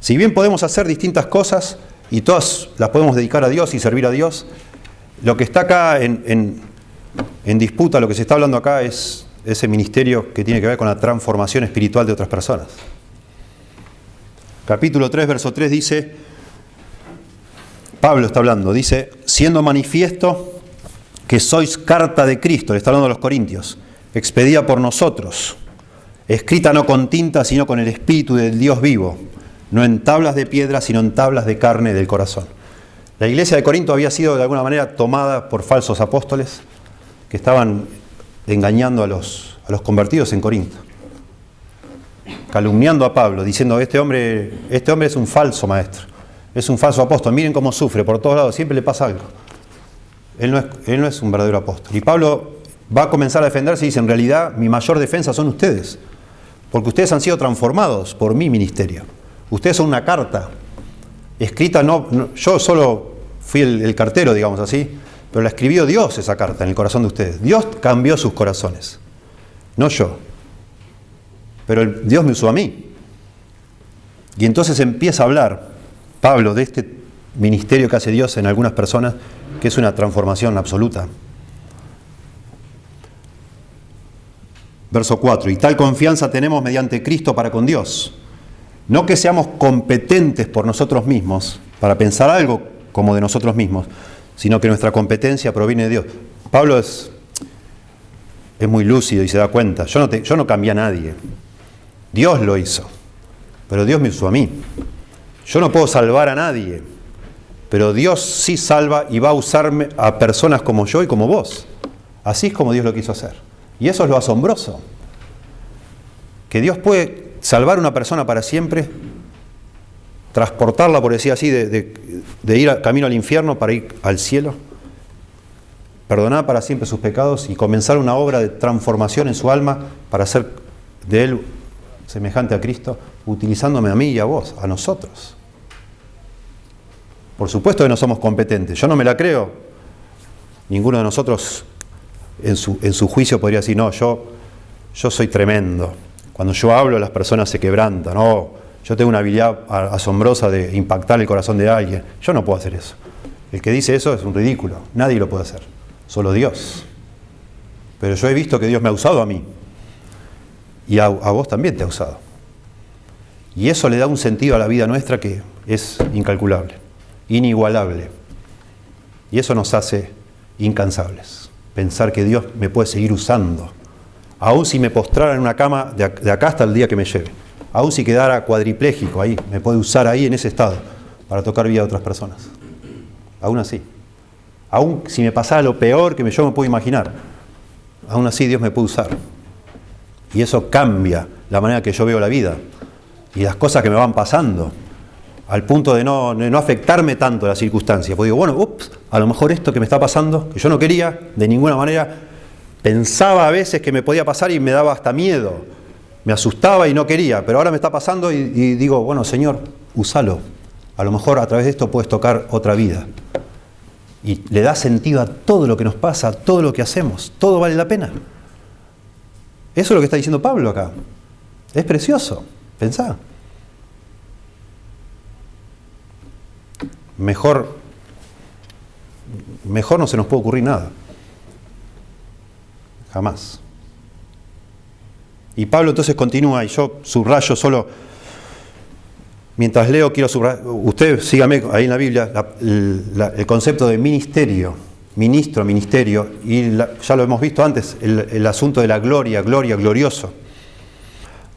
Si bien podemos hacer distintas cosas y todas las podemos dedicar a Dios y servir a Dios, lo que está acá en disputa, lo que se está hablando acá es ese ministerio que tiene que ver con la transformación espiritual de otras personas. Capítulo 3, verso 3 dice, Pablo está hablando, dice, siendo manifiesto que sois carta de Cristo, le está hablando a los corintios, expedida por nosotros, escrita no con tinta, sino con el Espíritu del Dios vivo, no en tablas de piedra, sino en tablas de carne del corazón. La iglesia de Corinto había sido de alguna manera tomada por falsos apóstoles que estaban engañando a los convertidos en Corinto, calumniando a Pablo, diciendo este hombre es un falso maestro, es un falso apóstol, miren cómo sufre por todos lados, siempre le pasa algo. Él no es un verdadero apóstol. Y Pablo va a comenzar a defenderse y dice, en realidad mi mayor defensa son ustedes, porque ustedes han sido transformados por mi ministerio. Ustedes son una carta escrita, yo solo fui el cartero, digamos así, pero la escribió Dios esa carta en el corazón de ustedes. Dios cambió sus corazones, no yo. Pero Dios me usó a mí. Y entonces empieza a hablar Pablo de este ministerio que hace Dios en algunas personas, que es una transformación absoluta. Verso 4, y tal confianza tenemos mediante Cristo para con Dios. No que seamos competentes por nosotros mismos, para pensar algo como de nosotros mismos, sino que nuestra competencia proviene de Dios. Pablo es muy lúcido y se da cuenta, yo no cambié a nadie, Dios lo hizo, pero Dios me usó a mí. Yo no puedo salvar a nadie, pero Dios sí salva y va a usarme a personas como yo y como vos. Así es como Dios lo quiso hacer. Y eso es lo asombroso. Que Dios puede salvar a una persona para siempre, transportarla, por decir así, de ir camino al infierno para ir al cielo, perdonar para siempre sus pecados y comenzar una obra de transformación en su alma para hacer de él semejante a Cristo, utilizándome a mí y a vos, a nosotros. Por supuesto que no somos competentes, yo no me la creo. Ninguno de nosotros en su juicio podría decir, no, yo soy tremendo. Cuando yo hablo las personas se quebrantan, no, yo tengo una habilidad asombrosa de impactar el corazón de alguien. Yo no puedo hacer eso. El que dice eso es un ridículo, nadie lo puede hacer, solo Dios. Pero yo he visto que Dios me ha usado a mí y a vos también te ha usado. Y eso le da un sentido a la vida nuestra que es incalculable, inigualable. Y eso nos hace incansables. Pensar que Dios me puede seguir usando. Aún si me postrara en una cama de acá hasta el día que me lleve. Aún si quedara cuadripléjico ahí, me puede usar ahí en ese estado para tocar vida a otras personas. Aún así. Aún si me pasara lo peor que yo me puedo imaginar. Aún así Dios me puede usar. Y eso cambia la manera que yo veo la vida. Y las cosas que me van pasando. Al punto de no afectarme tanto las circunstancias. Porque digo, bueno, a lo mejor esto que me está pasando, que yo no quería de ninguna manera, pensaba a veces que me podía pasar y me daba hasta miedo. Me asustaba y no quería, pero ahora me está pasando y digo, bueno, Señor, úsalo. A lo mejor a través de esto puedes tocar otra vida. Y le da sentido a todo lo que nos pasa, a todo lo que hacemos. Todo vale la pena. Eso es lo que está diciendo Pablo acá. Es precioso. Pensá. Mejor no se nos puede ocurrir nada. Jamás. Y Pablo entonces continúa, y yo subrayo solo, mientras leo quiero subrayar, usted sígame ahí en la Biblia, el concepto de ministerio, ministro, ministerio, y ya lo hemos visto antes, el asunto de la gloria, glorioso.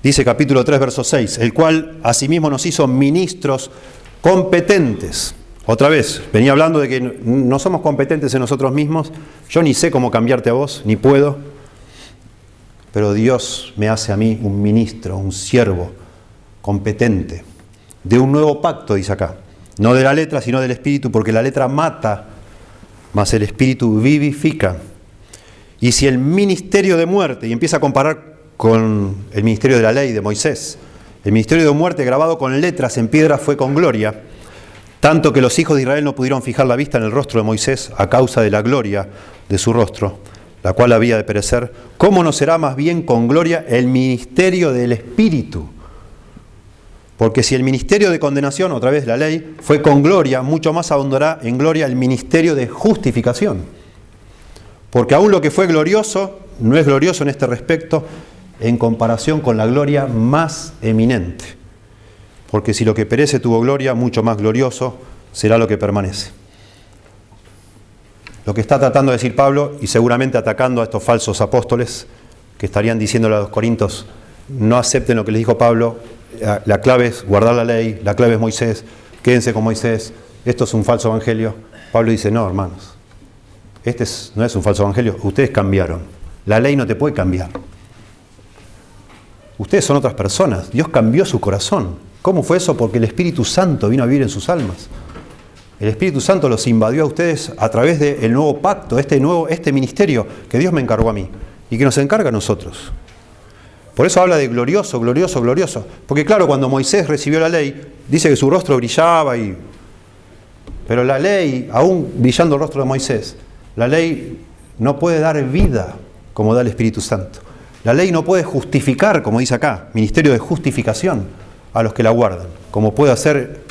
Dice capítulo 3, verso 6, el cual asimismo nos hizo ministros competentes. Otra vez, venía hablando de que no somos competentes en nosotros mismos. Yo ni sé cómo cambiarte a vos, ni puedo. Pero Dios me hace a mí un ministro, un siervo competente. De un nuevo pacto, dice acá. No de la letra, sino del Espíritu, porque la letra mata, mas el Espíritu vivifica. Y si el ministerio de muerte, y empieza a comparar con el ministerio de la ley de Moisés, el ministerio de muerte grabado con letras en piedra fue con gloria, tanto que los hijos de Israel no pudieron fijar la vista en el rostro de Moisés a causa de la gloria de su rostro, la cual había de perecer. ¿Cómo no será más bien con gloria el ministerio del Espíritu? Porque si el ministerio de condenación, otra vez la ley, fue con gloria, mucho más abundará en gloria el ministerio de justificación. Porque aún lo que fue glorioso, no es glorioso en este respecto, en comparación con la gloria más eminente. Porque si lo que perece tuvo gloria, mucho más glorioso será lo que permanece. Lo que está tratando de decir Pablo, y seguramente atacando a estos falsos apóstoles, que estarían diciéndole a los corintios, no acepten lo que les dijo Pablo, la clave es guardar la ley, la clave es Moisés, quédense con Moisés, esto es un falso evangelio. Pablo dice, no, hermanos, no es un falso evangelio, ustedes cambiaron. La ley no te puede cambiar. Ustedes son otras personas, Dios cambió su corazón. ¿Cómo fue eso? Porque el Espíritu Santo vino a vivir en sus almas. El Espíritu Santo los invadió a ustedes a través del nuevo pacto, este ministerio que Dios me encargó a mí y que nos encarga a nosotros. Por eso habla de glorioso. Porque claro, cuando Moisés recibió la ley, dice que su rostro brillaba, pero la ley, aún brillando el rostro de Moisés, la ley no puede dar vida como da el Espíritu Santo. La ley no puede justificar, como dice acá, ministerio de justificación a los que la guardan, como puede hacer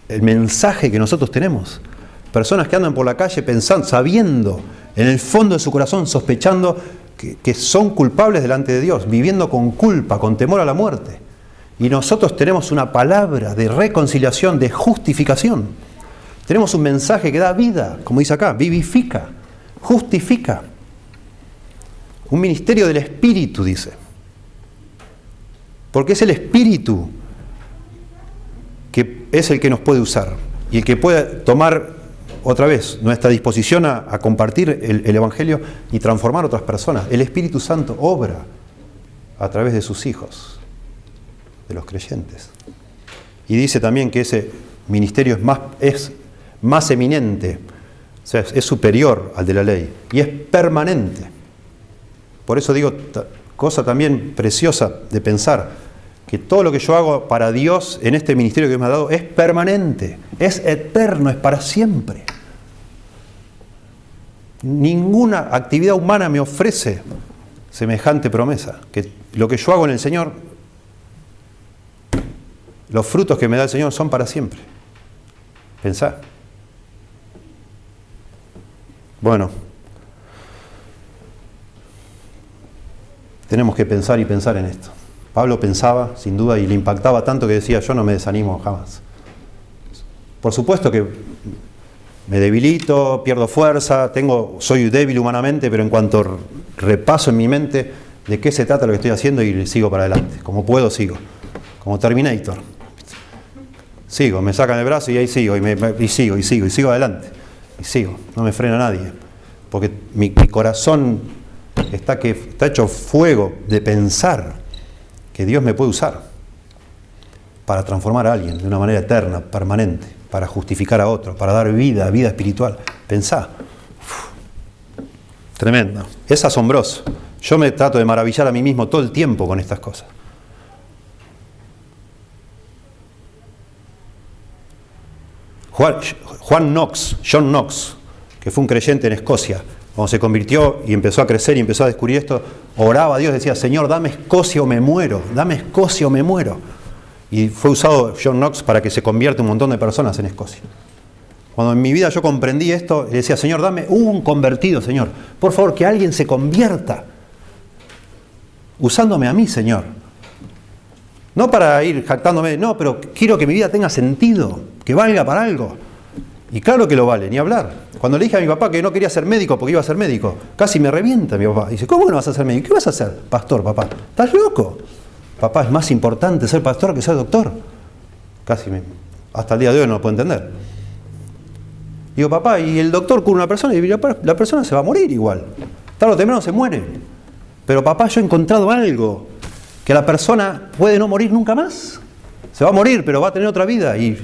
el mensaje que nosotros tenemos. Personas que andan por la calle pensando, sabiendo, en el fondo de su corazón, sospechando que son culpables delante de Dios, viviendo con culpa, con temor a la muerte. Y nosotros tenemos una palabra de reconciliación, de justificación. Tenemos un mensaje que da vida, como dice acá, vivifica, justifica. Un ministerio del Espíritu, dice. Porque es el Espíritu que es el que nos puede usar y el que puede tomar otra vez nuestra disposición a compartir el Evangelio y transformar a otras personas. El Espíritu Santo obra a través de sus hijos, de los creyentes. Y dice también que ese ministerio es más eminente, o sea, es superior al de la ley y es permanente. Por eso digo, cosa también preciosa de pensar, que todo lo que yo hago para Dios en este ministerio que Dios me ha dado es permanente, es eterno, es para siempre. Ninguna actividad humana me ofrece semejante promesa, que lo que yo hago en el Señor, los frutos que me da el Señor son para siempre. Pensá. Bueno, tenemos que pensar y pensar en esto. Pablo pensaba, sin duda, y le impactaba tanto que decía, yo no me desanimo jamás. Por supuesto que me debilito, pierdo fuerza, soy débil humanamente, pero en cuanto repaso en mi mente de qué se trata lo que estoy haciendo y sigo para adelante. Como puedo, sigo. Como Terminator. Sigo, me sacan el brazo y ahí sigo, y sigo adelante. Y sigo, no me frena nadie. Porque mi corazón está hecho fuego de pensar que Dios me puede usar para transformar a alguien de una manera eterna, permanente, para justificar a otro, para dar vida espiritual. Pensá. Tremendo. Es asombroso. Yo me trato de maravillar a mí mismo todo el tiempo con estas cosas. John Knox, que fue un creyente en Escocia, cuando se convirtió y empezó a crecer y empezó a descubrir esto, oraba a Dios, decía: Señor, dame Escocia o me muero, dame Escocia o me muero. Y fue usado John Knox para que se convierta un montón de personas en Escocia. Cuando en mi vida yo comprendí esto, le decía: Señor, dame un convertido, Señor. Por favor, que alguien se convierta. Usándome a mí, Señor. No para ir jactándome, no, pero quiero que mi vida tenga sentido, que valga para algo. Y claro que lo vale, ni hablar. Cuando le dije a mi papá que no quería ser médico porque iba a ser médico, casi me revienta mi papá. Dice: ¿cómo no vas a ser médico? ¿Qué vas a hacer? Pastor, papá. ¿Estás loco? Papá, es más importante ser pastor que ser doctor. Hasta el día de hoy no lo puedo entender. Digo: papá, y el doctor cura a una persona y la persona se va a morir igual. Tarde o temprano se muere. Pero papá, yo he encontrado algo, que la persona puede no morir nunca más. Se va a morir, pero va a tener otra vida y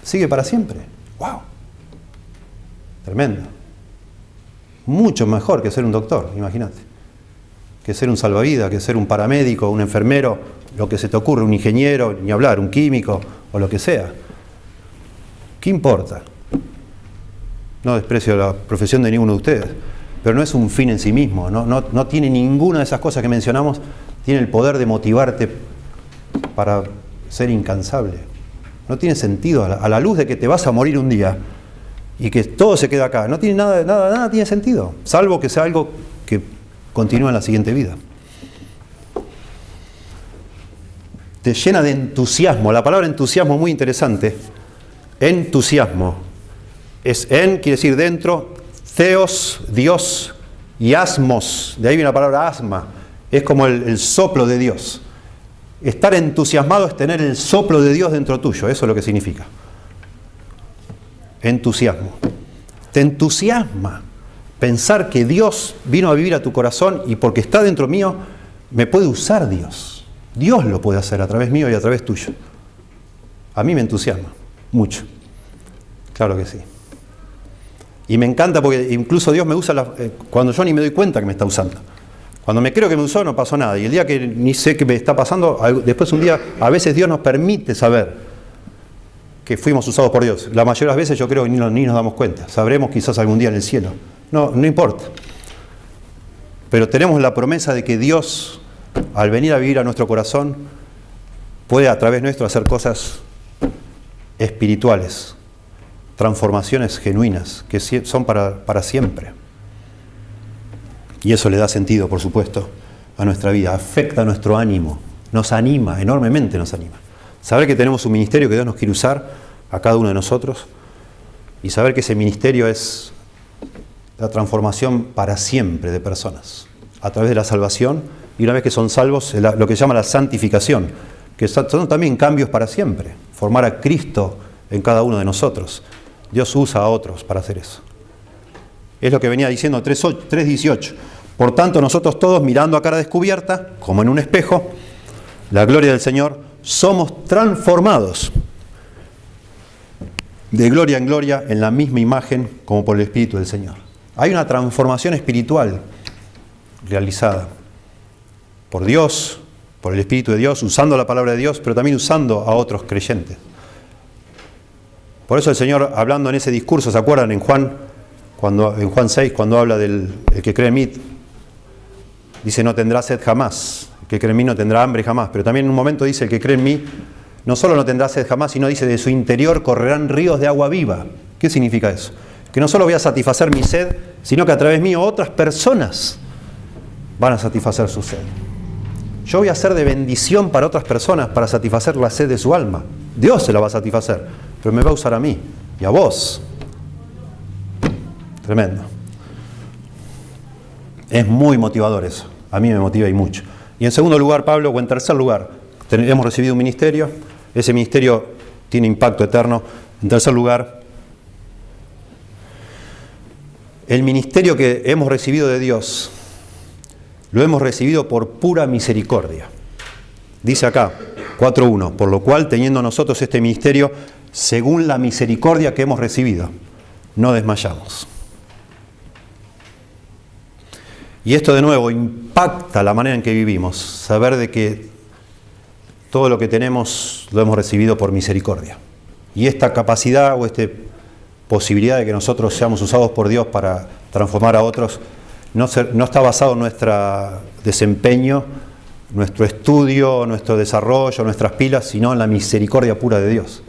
sigue para siempre. ¡Wow! Tremendo. Mucho mejor que ser un doctor, imagínate. Que ser un salvavidas, que ser un paramédico, un enfermero, lo que se te ocurre, un ingeniero, ni hablar, un químico o lo que sea. ¿Qué importa? No desprecio la profesión de ninguno de ustedes, pero no es un fin en sí mismo. No tiene ninguna de esas cosas que mencionamos, tiene el poder de motivarte para ser incansable. No tiene sentido, a la luz de que te vas a morir un día y que todo se queda acá. No tiene nada tiene sentido, salvo que sea algo que continúa en la siguiente vida. Te llena de entusiasmo. La palabra entusiasmo es muy interesante. Entusiasmo. Quiere decir dentro, theos, Dios, y asmos. De ahí viene la palabra asma. Es como el soplo de Dios. Estar entusiasmado es tener el soplo de Dios dentro tuyo. Eso es lo que significa. Entusiasmo. Te entusiasma pensar que Dios vino a vivir a tu corazón y porque está dentro mío, me puede usar Dios. Dios lo puede hacer a través mío y a través tuyo. A mí me entusiasma mucho. Claro que sí. Y me encanta porque incluso Dios me usa cuando yo ni me doy cuenta que me está usando. Cuando me creo que me usó, no pasó nada. Y el día que ni sé qué me está pasando, después un día, a veces Dios nos permite saber que fuimos usados por Dios. La mayoría de las veces yo creo que ni nos damos cuenta. Sabremos quizás algún día en el cielo. No importa. Pero tenemos la promesa de que Dios, al venir a vivir a nuestro corazón, puede a través nuestro hacer cosas espirituales, transformaciones genuinas, que son para siempre. Y eso le da sentido, por supuesto, a nuestra vida. Afecta nuestro ánimo, nos anima, enormemente nos anima. Saber que tenemos un ministerio que Dios nos quiere usar a cada uno de nosotros y saber que ese ministerio es la transformación para siempre de personas a través de la salvación y una vez que son salvos, lo que se llama la santificación, que son también cambios para siempre, formar a Cristo en cada uno de nosotros. Dios usa a otros para hacer eso. Es lo que venía diciendo 3:18. Por tanto, nosotros todos, mirando a cara descubierta, como en un espejo, la gloria del Señor, somos transformados de gloria en gloria en la misma imagen como por el Espíritu del Señor. Hay una transformación espiritual realizada por Dios, por el Espíritu de Dios, usando la palabra de Dios, pero también usando a otros creyentes. Por eso el Señor, hablando en ese discurso, ¿se acuerdan en Juan 6, cuando habla del el que cree en mí, dice: no tendrá sed jamás, el que cree en mí no tendrá hambre jamás, pero también en un momento dice: el que cree en mí no solo no tendrá sed jamás, sino dice: de su interior correrán ríos de agua viva. ¿Qué significa eso? Que no solo voy a satisfacer mi sed, sino que a través mío otras personas van a satisfacer su sed. Yo voy a ser de bendición para otras personas para satisfacer la sed de su alma. Dios se la va a satisfacer, pero me va a usar a mí y a vos. Tremendo. Es muy motivador eso. A mí me motiva y mucho. Y en segundo lugar, Pablo, o en tercer lugar, hemos recibido un ministerio. Ese ministerio tiene impacto eterno. En tercer lugar, el ministerio que hemos recibido de Dios, lo hemos recibido por pura misericordia. Dice acá, 4:1, por lo cual, teniendo nosotros este ministerio, según la misericordia que hemos recibido, no desmayamos. Y esto de nuevo impacta la manera en que vivimos, saber de que todo lo que tenemos lo hemos recibido por misericordia. Y esta capacidad o esta posibilidad de que nosotros seamos usados por Dios para transformar a otros, no está basado en nuestro desempeño, nuestro estudio, nuestro desarrollo, nuestras pilas, sino en la misericordia pura de Dios.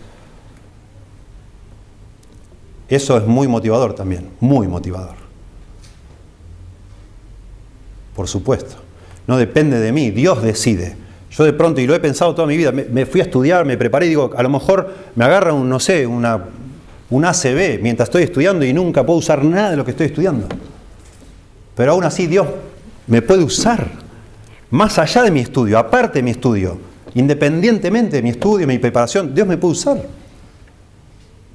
Eso es muy motivador también, muy motivador. Por supuesto. No depende de mí, Dios decide. Yo de pronto, y lo he pensado toda mi vida, me fui a estudiar, me preparé y digo, a lo mejor me agarra un ACB mientras estoy estudiando y nunca puedo usar nada de lo que estoy estudiando. Pero aún así Dios me puede usar, más allá de mi estudio, aparte de mi estudio, independientemente de mi estudio, mi preparación, Dios me puede usar.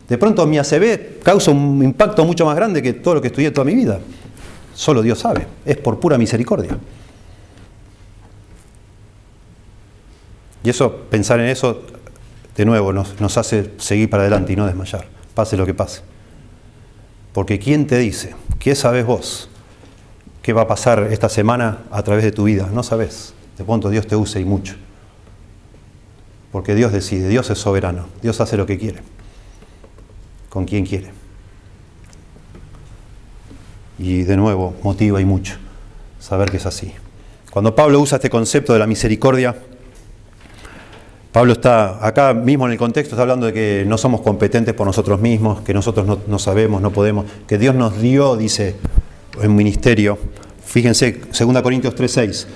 De pronto mi ACB causa un impacto mucho más grande que todo lo que estudié toda mi vida. Solo Dios sabe, es por pura misericordia. Y eso, pensar en eso, de nuevo, nos hace seguir para adelante y no desmayar, pase lo que pase. Porque ¿quién te dice? ¿Qué sabes vos? ¿Qué va a pasar esta semana a través de tu vida? No sabes. De pronto Dios te usa y mucho. Porque Dios decide, Dios es soberano, Dios hace lo que quiere, con quien quiere. Y de nuevo, motiva y mucho saber que es así. Cuando Pablo usa este concepto de la misericordia, Pablo está acá mismo en el contexto, está hablando de que no somos competentes por nosotros mismos, que nosotros no sabemos, no podemos, que Dios nos dio, dice, en ministerio. Fíjense, 2 Corintios 3:6,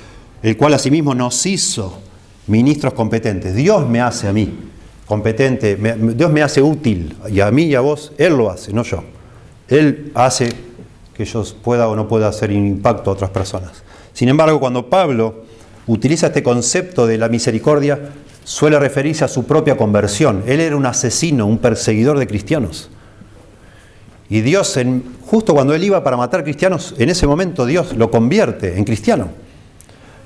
el cual asimismo nos hizo ministros competentes. Dios me hace a mí competente, Dios me hace útil, y a mí y a vos, Él lo hace, no yo. Él hace que yo pueda o no pueda hacer impacto a otras personas. Sin embargo, cuando Pablo utiliza este concepto de la misericordia, suele referirse a su propia conversión. Él era un asesino, un perseguidor de cristianos. Y Dios, justo cuando él iba para matar cristianos, en ese momento Dios lo convierte en cristiano.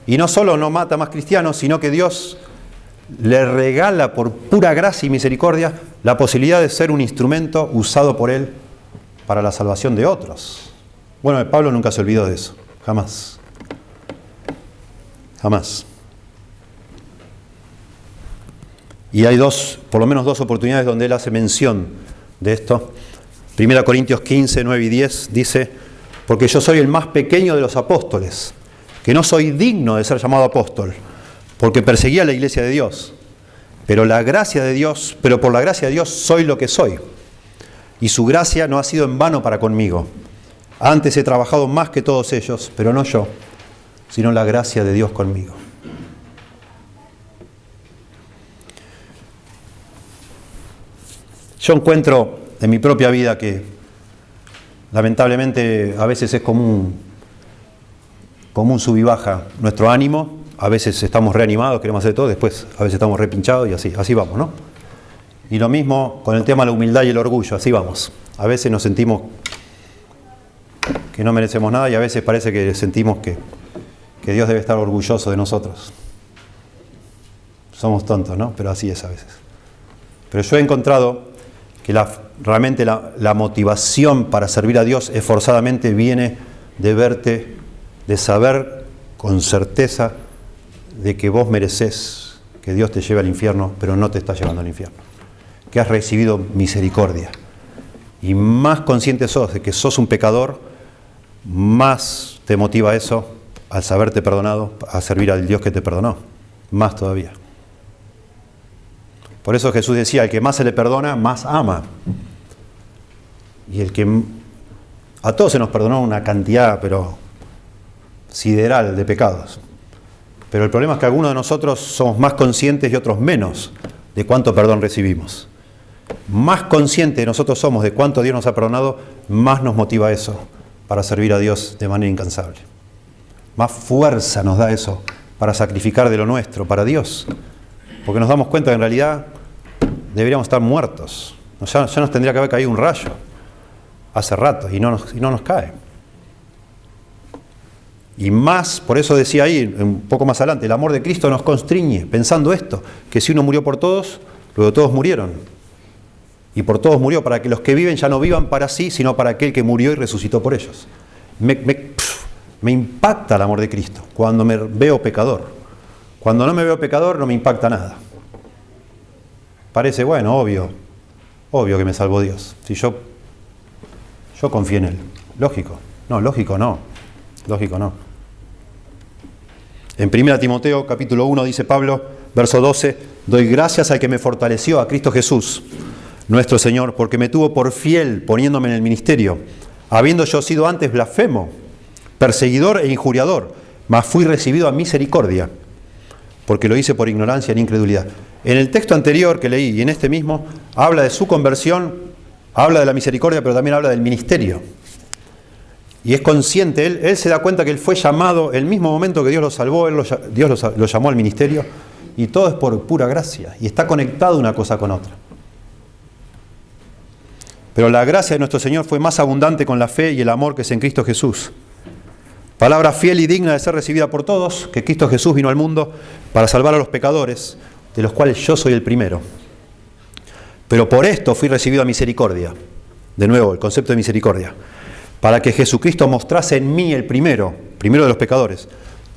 Y no solo no mata más cristianos, sino que Dios le regala por pura gracia y misericordia la posibilidad de ser un instrumento usado por él para la salvación de otros. Bueno, Pablo nunca se olvidó de eso, jamás. Jamás. Y hay por lo menos dos oportunidades donde él hace mención de esto. 1 Corintios 15, 9 y 10 dice, porque yo soy el más pequeño de los apóstoles, que no soy digno de ser llamado apóstol, porque perseguía la iglesia de Dios. Pero por la gracia de Dios soy lo que soy. Y su gracia no ha sido en vano para conmigo. Antes he trabajado más que todos ellos, pero no yo, sino la gracia de Dios conmigo. Yo encuentro en mi propia vida que lamentablemente a veces es como un sub y baja nuestro ánimo, a veces estamos reanimados, queremos hacer todo, después a veces estamos repinchados y así vamos, ¿no? Y lo mismo con el tema de la humildad y el orgullo, así vamos. A veces nos sentimos que no merecemos nada y a veces parece que sentimos que Dios debe estar orgulloso de nosotros. Somos tontos, ¿no? Pero así es a veces. Pero yo he encontrado que realmente la motivación para servir a Dios esforzadamente viene de verte, de saber con certeza de que vos merecés que Dios te lleve al infierno, pero no te está llevando al infierno. Que has recibido misericordia. Y más consciente sos de que sos un pecador, más te motiva eso, al saberte perdonado, a servir al Dios que te perdonó. Más todavía. Por eso Jesús decía, el que más se le perdona, más ama. Y a todos se nos perdonó una cantidad, pero sideral de pecados. Pero el problema es que algunos de nosotros somos más conscientes y otros menos de cuánto perdón recibimos. Más conscientes nosotros somos de cuánto Dios nos ha perdonado, más nos motiva eso para servir a Dios de manera incansable. Más fuerza nos da eso para sacrificar de lo nuestro para Dios. Porque nos damos cuenta que en realidad deberíamos estar muertos. Ya nos tendría que haber caído un rayo hace rato y no nos cae. Y más, por eso decía ahí, un poco más adelante, el amor de Cristo nos constriñe, pensando esto, que si uno murió por todos, luego todos murieron. Y por todos murió, para que los que viven ya no vivan para sí, sino para aquel que murió y resucitó por ellos. Me Me impacta el amor de Cristo cuando me veo pecador. Cuando no me veo pecador no me impacta nada. Parece, bueno, obvio que me salvó Dios. Si yo confío en Él. Lógico. No, lógico no. Lógico no. En 1 Timoteo capítulo 1 dice Pablo, verso 12, doy gracias al que me fortaleció, a Cristo Jesús, nuestro Señor, porque me tuvo por fiel poniéndome en el ministerio, habiendo yo sido antes blasfemo, perseguidor e injuriador, mas fui recibido a misericordia, porque lo hice por ignorancia e incredulidad. En el texto anterior que leí y en este mismo, habla de su conversión, habla de la misericordia, pero también habla del ministerio. Y es consciente, él se da cuenta que él fue llamado, el mismo momento que Dios lo salvó, Dios lo llamó al ministerio, y todo es por pura gracia, y está conectado una cosa con otra. Pero la gracia de nuestro Señor fue más abundante con la fe y el amor que es en Cristo Jesús. Palabra fiel y digna de ser recibida por todos, que Cristo Jesús vino al mundo para salvar a los pecadores, de los cuales yo soy el primero. Pero por esto fui recibido a misericordia. De nuevo, el concepto de misericordia. Para que Jesucristo mostrase en mí el primero de los pecadores,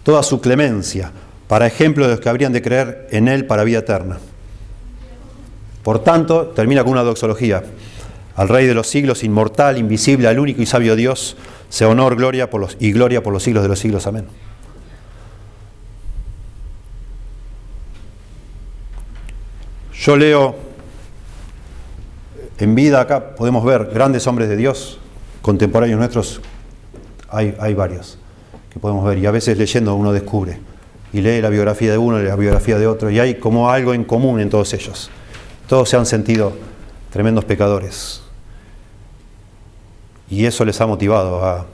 toda su clemencia, para ejemplo de los que habrían de creer en Él para vida eterna. Por tanto, termina con una doxología. Al Rey de los siglos, inmortal, invisible, al único y sabio Dios, sea honor, gloria y gloria por los siglos de los siglos. Amén. Yo leo, en vida acá podemos ver grandes hombres de Dios, contemporáneos nuestros, hay varios que podemos ver, y a veces leyendo uno descubre, y lee la biografía de uno y la biografía de otro, y hay como algo en común en todos ellos. Todos se han sentido tremendos pecadores, y eso les ha motivado a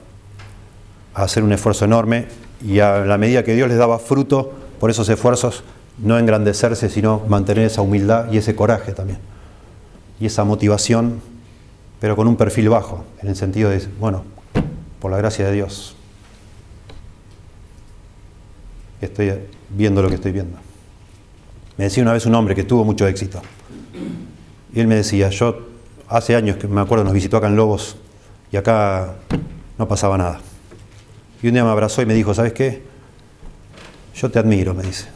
hacer un esfuerzo enorme, y a la medida que Dios les daba fruto por esos esfuerzos, no engrandecerse, sino mantener esa humildad y ese coraje también, y esa motivación, pero con un perfil bajo, en el sentido de, bueno, por la gracia de Dios, estoy viendo lo que estoy viendo. Me decía una vez un hombre que tuvo mucho éxito, y él me decía, yo hace años que me acuerdo, nos visitó acá en Lobos, y acá no pasaba nada. Y un día me abrazó y me dijo, ¿sabes qué? Yo te admiro, me dice.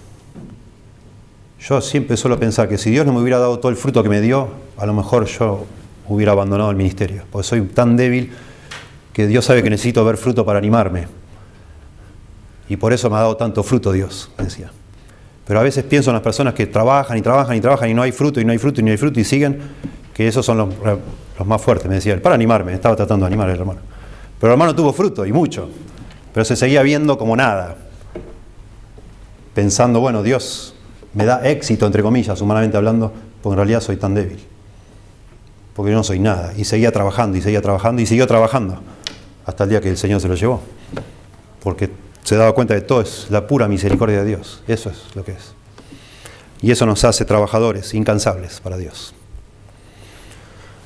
Yo siempre suelo pensar que si Dios no me hubiera dado todo el fruto que me dio, a lo mejor yo hubiera abandonado el ministerio, porque soy tan débil que Dios sabe que necesito ver fruto para animarme. Y por eso me ha dado tanto fruto Dios, decía. Pero a veces pienso en las personas que trabajan y trabajan y trabajan y no hay fruto y no hay fruto y no hay fruto y siguen, que esos son los más fuertes, me decía él, para animarme, estaba tratando de animar al hermano. Pero el hermano tuvo fruto y mucho, pero se seguía viendo como nada, pensando, bueno, Dios me da éxito, entre comillas, humanamente hablando, porque en realidad soy tan débil, porque yo no soy nada. Y seguía trabajando y seguía trabajando y siguió trabajando hasta el día que el Señor se lo llevó, porque se daba cuenta de todo es la pura misericordia de Dios. Eso es lo que es. Y eso nos hace trabajadores incansables para Dios.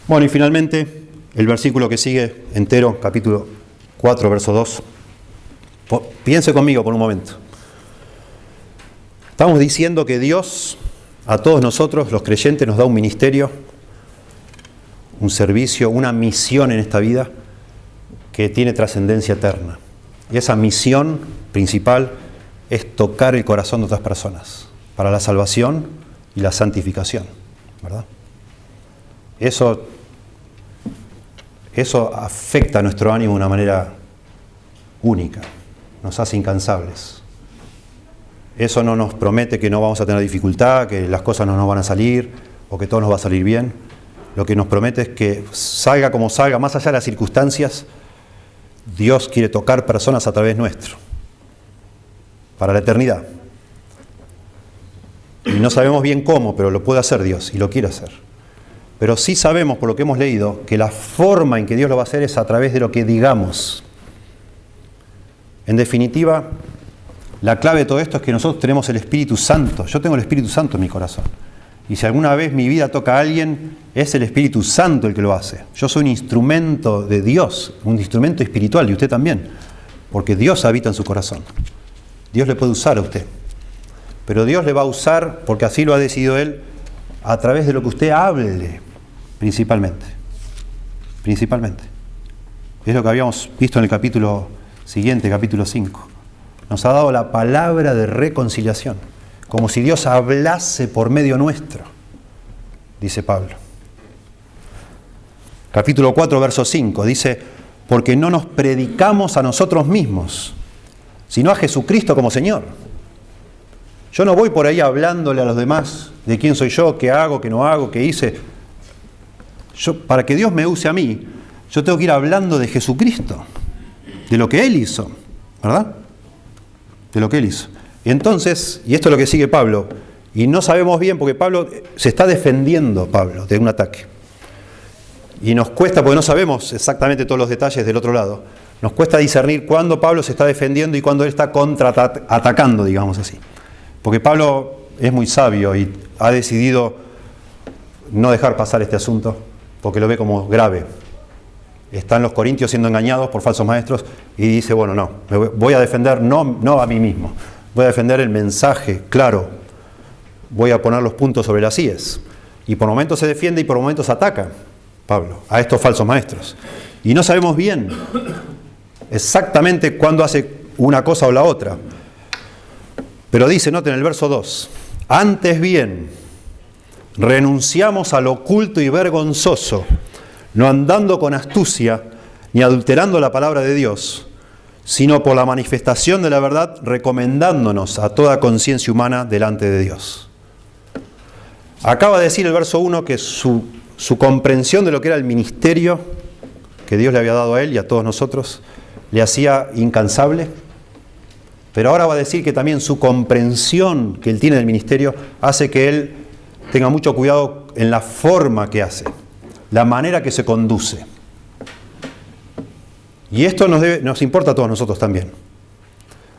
Bueno, y finalmente, el versículo que sigue entero, capítulo 4, verso 2. Piense conmigo por un momento. Estamos diciendo que Dios, a todos nosotros, los creyentes, nos da un ministerio, un servicio, una misión en esta vida que tiene trascendencia eterna. Y esa misión principal es tocar el corazón de otras personas para la salvación y la santificación, ¿verdad? Eso afecta a nuestro ánimo de una manera única, nos hace incansables. Eso no nos promete que no vamos a tener dificultad, que las cosas no nos van a salir o que todo nos va a salir bien. Lo que nos promete es que salga como salga, más allá de las circunstancias, Dios quiere tocar personas a través nuestro, para la eternidad. Y no sabemos bien cómo, pero lo puede hacer Dios y lo quiere hacer. Pero sí sabemos, por lo que hemos leído, que la forma en que Dios lo va a hacer es a través de lo que digamos. En definitiva, la clave de todo esto es que nosotros tenemos el Espíritu Santo. Yo tengo el Espíritu Santo en mi corazón. Y si alguna vez mi vida toca a alguien, es el Espíritu Santo el que lo hace. Yo soy un instrumento de Dios, un instrumento espiritual, y usted también. Porque Dios habita en su corazón. Dios le puede usar a usted. Pero Dios le va a usar, porque así lo ha decidido Él, a través de lo que usted hable, principalmente. Principalmente. Es lo que habíamos visto en el capítulo Siguiente, capítulo 5. Nos ha dado la palabra de reconciliación, como si Dios hablase por medio nuestro, dice Pablo. Capítulo 4, verso 5, dice: porque no nos predicamos a nosotros mismos, sino a Jesucristo como Señor. Yo no voy por ahí hablándole a los demás de quién soy yo, qué hago, qué no hago, qué hice. Para que Dios me use a mí, yo tengo que ir hablando de Jesucristo, de lo que Él hizo, ¿verdad? De lo que Él hizo. Y entonces, y esto es lo que sigue Pablo, y no sabemos bien porque Pablo se está defendiendo, Pablo, de un ataque. Y nos cuesta, porque no sabemos exactamente todos los detalles del otro lado, nos cuesta discernir cuándo Pablo se está defendiendo y cuándo él está contraatacando, digamos así. Porque Pablo es muy sabio y ha decidido no dejar pasar este asunto, porque lo ve como grave. Están los corintios siendo engañados por falsos maestros y dice, bueno, no, me voy a defender no a mí mismo, voy a defender el mensaje claro, voy a poner los puntos sobre las íes. Y por momentos se defiende y por momentos ataca Pablo a estos falsos maestros. Y no sabemos bien exactamente cuándo hace una cosa o la otra. Pero dice, noten el verso 2, antes bien, renunciamos al oculto y vergonzoso, no andando con astucia, ni adulterando la palabra de Dios, sino por la manifestación de la verdad, recomendándonos a toda conciencia humana delante de Dios. Acaba de decir el verso 1 que su comprensión de lo que era el ministerio que Dios le había dado a él y a todos nosotros, le hacía incansable. Pero ahora va a decir que también su comprensión que él tiene del ministerio hace que él tenga mucho cuidado en la forma que hace, la manera que se conduce. Y esto nos importa a todos nosotros también.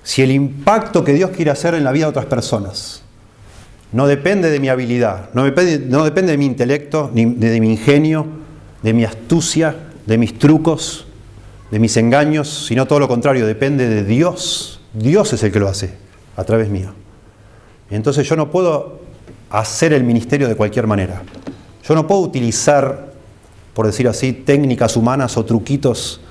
Si el impacto que Dios quiere hacer en la vida de otras personas no depende de mi habilidad, no depende de mi intelecto, ni de mi ingenio, de mi astucia, de mis trucos, de mis engaños, sino todo lo contrario, depende de Dios. Dios es el que lo hace a través mío. Y entonces yo no puedo hacer el ministerio de cualquier manera. Yo no puedo utilizar, por decir así, técnicas humanas o truquitos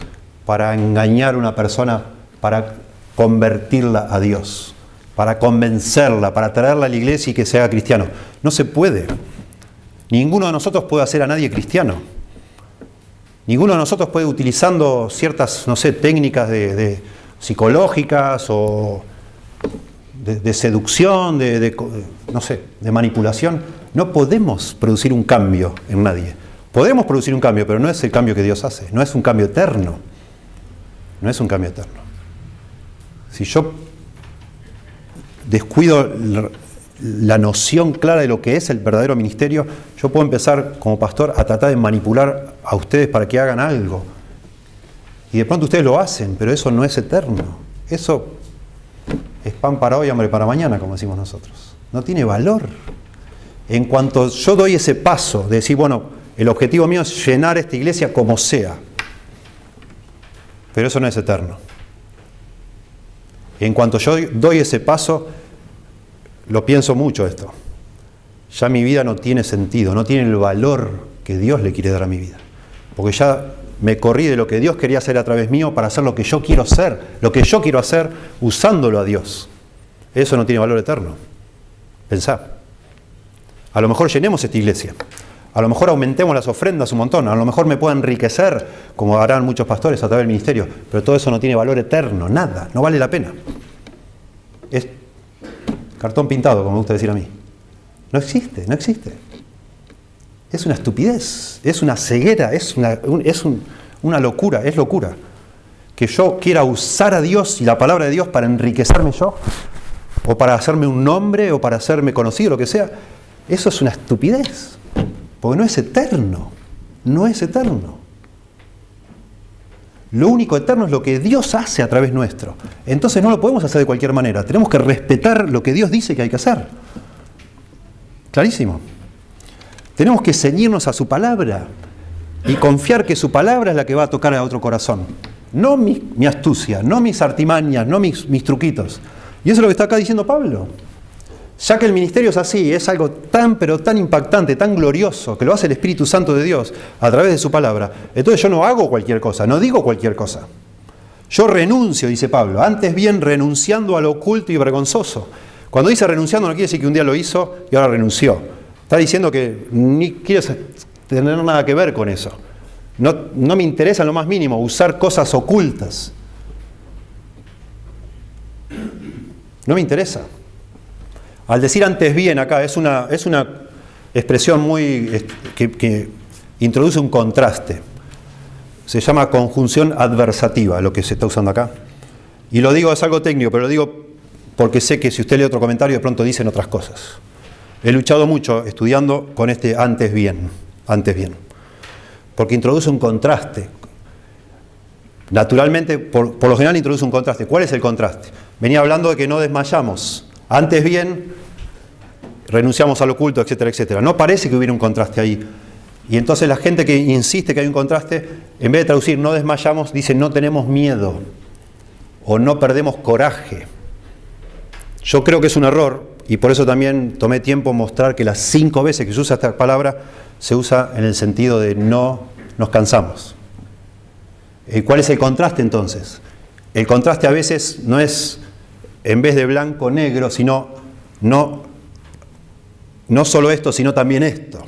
para engañar a una persona, para convertirla a Dios, para convencerla, para traerla a la iglesia y que se haga cristiano. No se puede. Ninguno de nosotros puede hacer a nadie cristiano. Ninguno de nosotros puede, utilizando ciertas, técnicas de psicológicas o de seducción, de manipulación. No podemos producir un cambio en nadie. Podemos producir un cambio, pero no es el cambio que Dios hace. No es un cambio eterno. No es un cambio eterno. Si yo descuido la noción clara de lo que es el verdadero ministerio, yo puedo empezar como pastor a tratar de manipular a ustedes para que hagan algo. Y de pronto ustedes lo hacen, pero eso no es eterno. Eso es pan para hoy, hambre para mañana, como decimos nosotros. No tiene valor. En cuanto yo doy ese paso de decir, bueno, el objetivo mío es llenar esta iglesia como sea, pero eso no es eterno. En cuanto yo doy ese paso, lo pienso mucho esto. Ya mi vida no tiene sentido, no tiene el valor que Dios le quiere dar a mi vida. Porque ya me corrí de lo que Dios quería hacer a través mío para hacer lo que yo quiero hacer. Lo que yo quiero hacer usándolo a Dios. Eso no tiene valor eterno. Pensá. A lo mejor llenemos esta iglesia. A lo mejor aumentemos las ofrendas un montón. A lo mejor me pueda enriquecer, como harán muchos pastores a través del ministerio. Pero todo eso no tiene valor eterno. Nada. No vale la pena. Es cartón pintado, como me gusta decir a mí. No existe, no existe. Es una estupidez, es una ceguera, es una locura, es locura. Que yo quiera usar a Dios y la palabra de Dios para enriquecerme yo, o para hacerme un nombre, o para hacerme conocido, lo que sea. Eso es una estupidez, porque no es eterno, no es eterno. Lo único eterno es lo que Dios hace a través nuestro. Entonces no lo podemos hacer de cualquier manera. Tenemos que respetar lo que Dios dice que hay que hacer. Clarísimo. Tenemos que ceñirnos a su palabra y confiar que su palabra es la que va a tocar a otro corazón. No mi astucia, no mis artimañas, no mis truquitos. Y eso es lo que está acá diciendo Pablo. Ya que el ministerio es así, es algo tan pero tan impactante, tan glorioso, que lo hace el Espíritu Santo de Dios a través de su palabra. Entonces yo no hago cualquier cosa, no digo cualquier cosa. Yo renuncio, dice Pablo, antes bien renunciando a lo oculto y vergonzoso. Cuando dice renunciando no quiere decir que un día lo hizo y ahora renunció. Está diciendo que ni quiere tener nada que ver con eso. No me interesa en lo más mínimo usar cosas ocultas. No me interesa. Al decir antes bien acá es una expresión muy que introduce un contraste. Se llama conjunción adversativa, lo que se está usando acá. Y lo digo, es algo técnico, pero lo digo porque sé que si usted lee otro comentario de pronto dicen otras cosas. He luchado mucho estudiando con este antes bien, porque introduce un contraste. Naturalmente, por lo general introduce un contraste. ¿Cuál es el contraste? Venía hablando de que no desmayamos. Antes bien, renunciamos al oculto, etcétera, etcétera. No parece que hubiera un contraste ahí. Y entonces la gente que insiste que hay un contraste, en vez de traducir no desmayamos, dice no tenemos miedo o no perdemos coraje. Yo creo que es un error y por eso también tomé tiempo en mostrar que las 5 veces que se usa esta palabra se usa en el sentido de no nos cansamos. ¿Cuál es el contraste entonces? El contraste a veces no es en vez de blanco negro, sino no solo esto, sino también esto.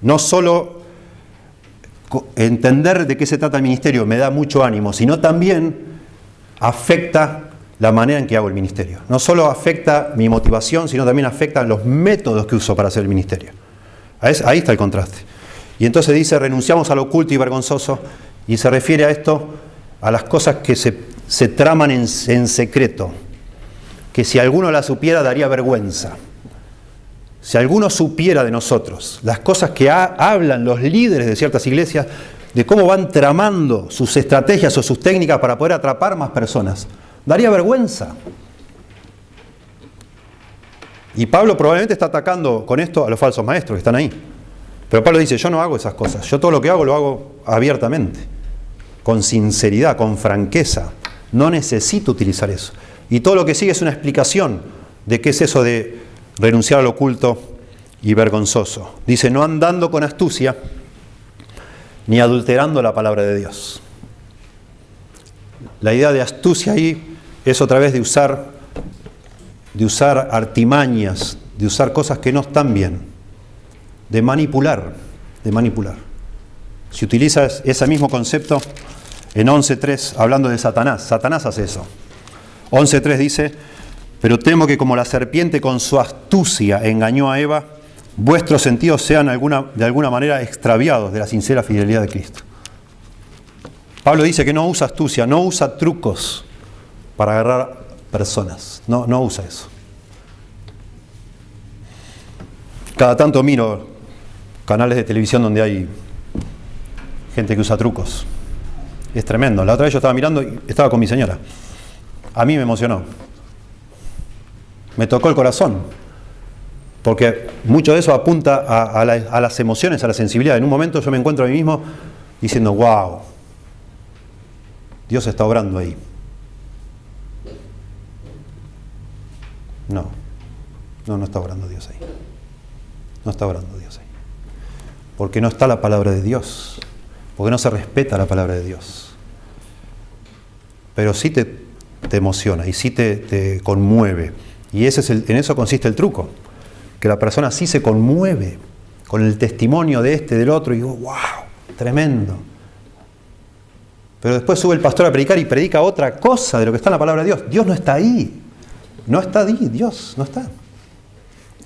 No solo entender de qué se trata el ministerio me da mucho ánimo, sino también afecta la manera en que hago el ministerio. No solo afecta mi motivación, sino también afecta los métodos que uso para hacer el ministerio. Ahí está el contraste. Y entonces dice, renunciamos a lo oculto y vergonzoso, y se refiere a esto, a las cosas que se traman en secreto, que si alguno las supiera daría vergüenza. Si alguno supiera de nosotros las cosas que hablan los líderes de ciertas iglesias, de cómo van tramando sus estrategias o sus técnicas para poder atrapar más personas, daría vergüenza. Y Pablo probablemente está atacando con esto a los falsos maestros que están ahí. Pero Pablo dice, yo no hago esas cosas. Yo todo lo que hago lo hago abiertamente, con sinceridad, con franqueza. No necesito utilizar eso. Y todo lo que sigue es una explicación de qué es eso de renunciar al oculto y vergonzoso. Dice, no andando con astucia, ni adulterando la palabra de Dios. La idea de astucia ahí es otra vez de usar artimañas, de usar cosas que no están bien, de manipular. Si utilizas ese mismo concepto en 11.3, hablando de Satanás. Satanás hace eso. 11.3 dice, pero temo que como la serpiente con su astucia engañó a Eva, vuestros sentidos sean de alguna manera extraviados de la sincera fidelidad de Cristo. Pablo dice que no usa astucia, no usa trucos para agarrar personas. No usa eso. Cada tanto miro canales de televisión donde hay gente que usa trucos. Es tremendo. La otra vez yo estaba mirando y estaba con mi señora. A mí me emocionó. Me tocó el corazón. Porque mucho de eso apunta a las emociones, a la sensibilidad. En un momento yo me encuentro a mí mismo diciendo, wow, Dios está obrando ahí. No está obrando Dios ahí. No está obrando Dios ahí. Porque no está la palabra de Dios. Porque no se respeta la palabra de Dios. Pero sí te emociona y sí te conmueve. Y en eso consiste el truco. Que la persona sí se conmueve con el testimonio de este, del otro, y digo, wow, tremendo. Pero después sube el pastor a predicar y predica otra cosa de lo que está en la palabra de Dios. Dios no está ahí. No está ahí, Dios no está.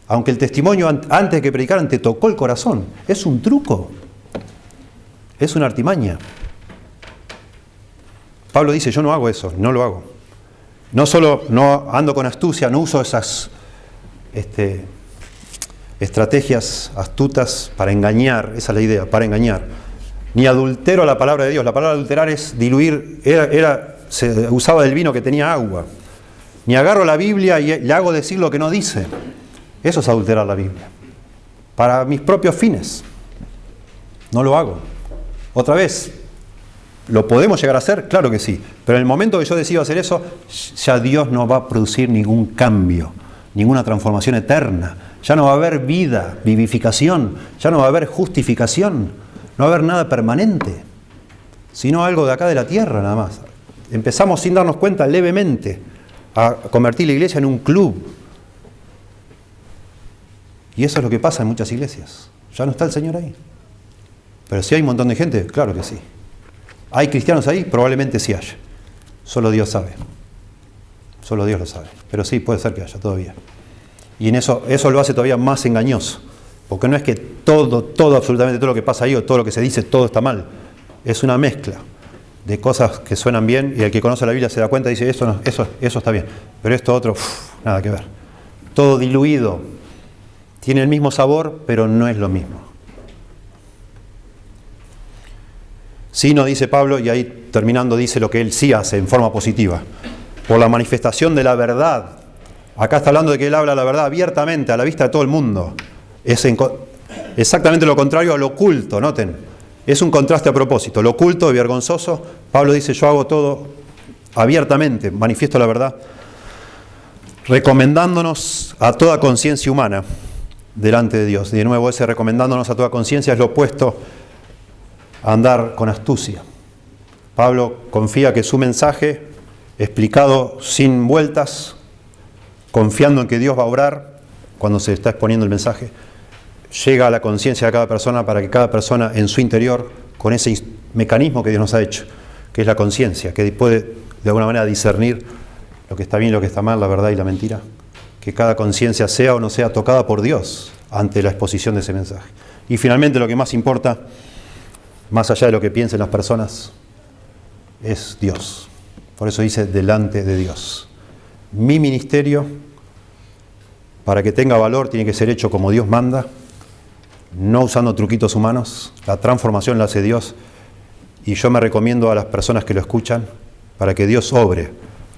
Aunque el testimonio antes de que predicaran te tocó el corazón. Es un truco. Es una artimaña. Pablo dice, yo no hago eso, no lo hago. No solo no ando con astucia, no uso esas estrategias astutas para engañar, esa es la idea, para engañar. Ni adultero la palabra de Dios. La palabra adulterar es diluir, se usaba del vino que tenía agua. Ni agarro la Biblia y le hago decir lo que no dice. Eso es adulterar la Biblia. Para mis propios fines. No lo hago. Otra vez, ¿lo podemos llegar a hacer? Claro que sí. Pero en el momento que yo decido hacer eso, ya Dios no va a producir ningún cambio, ninguna transformación eterna. Ya no va a haber vida, vivificación. Ya no va a haber justificación. No va a haber nada permanente. Sino algo de acá de la tierra nada más. Empezamos sin darnos cuenta levemente a convertir la iglesia en un club. Y eso es lo que pasa en muchas iglesias. Ya no está el Señor ahí. Pero si hay un montón de gente, claro que sí. ¿Hay cristianos ahí? Probablemente sí haya. Solo Dios sabe. Solo Dios lo sabe. Pero sí, puede ser que haya todavía. Y en eso lo hace todavía más engañoso. Porque no es que absolutamente todo lo que pasa ahí o todo lo que se dice, todo está mal. Es una mezcla de cosas que suenan bien y el que conoce la Biblia se da cuenta y dice, eso está bien. Pero esto otro, nada que ver. Todo diluido. Tiene el mismo sabor, pero no es lo mismo. Sí, no dice Pablo, y ahí terminando dice lo que él sí hace en forma positiva. Por la manifestación de la verdad. Acá está hablando de que él habla la verdad abiertamente, a la vista de todo el mundo. Es exactamente lo contrario a lo oculto, noten. Es un contraste a propósito. Lo oculto y vergonzoso, Pablo dice, yo hago todo abiertamente, manifiesto la verdad, recomendándonos a toda conciencia humana delante de Dios. Y de nuevo, ese recomendándonos a toda conciencia es lo opuesto a andar con astucia. Pablo confía que su mensaje, explicado sin vueltas, confiando en que Dios va a obrar cuando se está exponiendo el mensaje, llega a la conciencia de cada persona para que cada persona en su interior, con ese mecanismo que Dios nos ha hecho, que es la conciencia, que puede de alguna manera discernir lo que está bien y lo que está mal, la verdad y la mentira, que cada conciencia sea o no sea tocada por Dios ante la exposición de ese mensaje. Y finalmente lo que más importa, más allá de lo que piensen las personas, es Dios. Por eso dice delante de Dios. Mi ministerio, para que tenga valor, tiene que ser hecho como Dios manda, no usando truquitos humanos. La transformación la hace Dios. Y yo me recomiendo a las personas que lo escuchan para que Dios obre.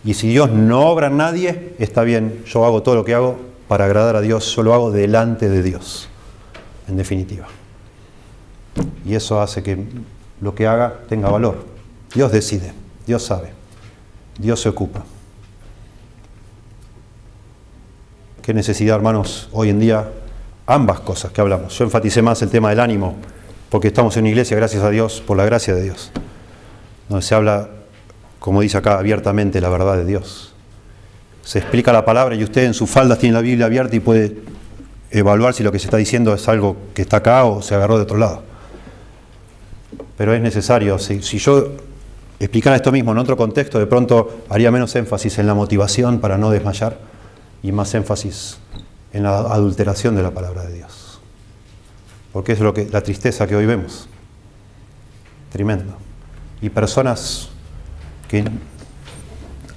Y si Dios no obra en nadie, está bien, yo hago todo lo que hago para agradar a Dios, yo lo hago delante de Dios, en definitiva. Y eso hace que lo que haga tenga valor. Dios decide, Dios sabe, Dios se ocupa. Qué necesidad, hermanos, hoy en día, ambas cosas que hablamos. Yo enfaticé más el tema del ánimo, porque estamos en una iglesia, gracias a Dios, por la gracia de Dios, donde se habla, como dice acá, abiertamente la verdad de Dios. Se explica la palabra y usted en sus faldas tiene la Biblia abierta y puede evaluar si lo que se está diciendo es algo que está acá o se agarró de otro lado. Pero es necesario, si yo explicara esto mismo en otro contexto, de pronto haría menos énfasis en la motivación para no desmayar y más énfasis en la adulteración de la palabra de Dios. Porque es la tristeza que hoy vemos. Tremendo. Y personas que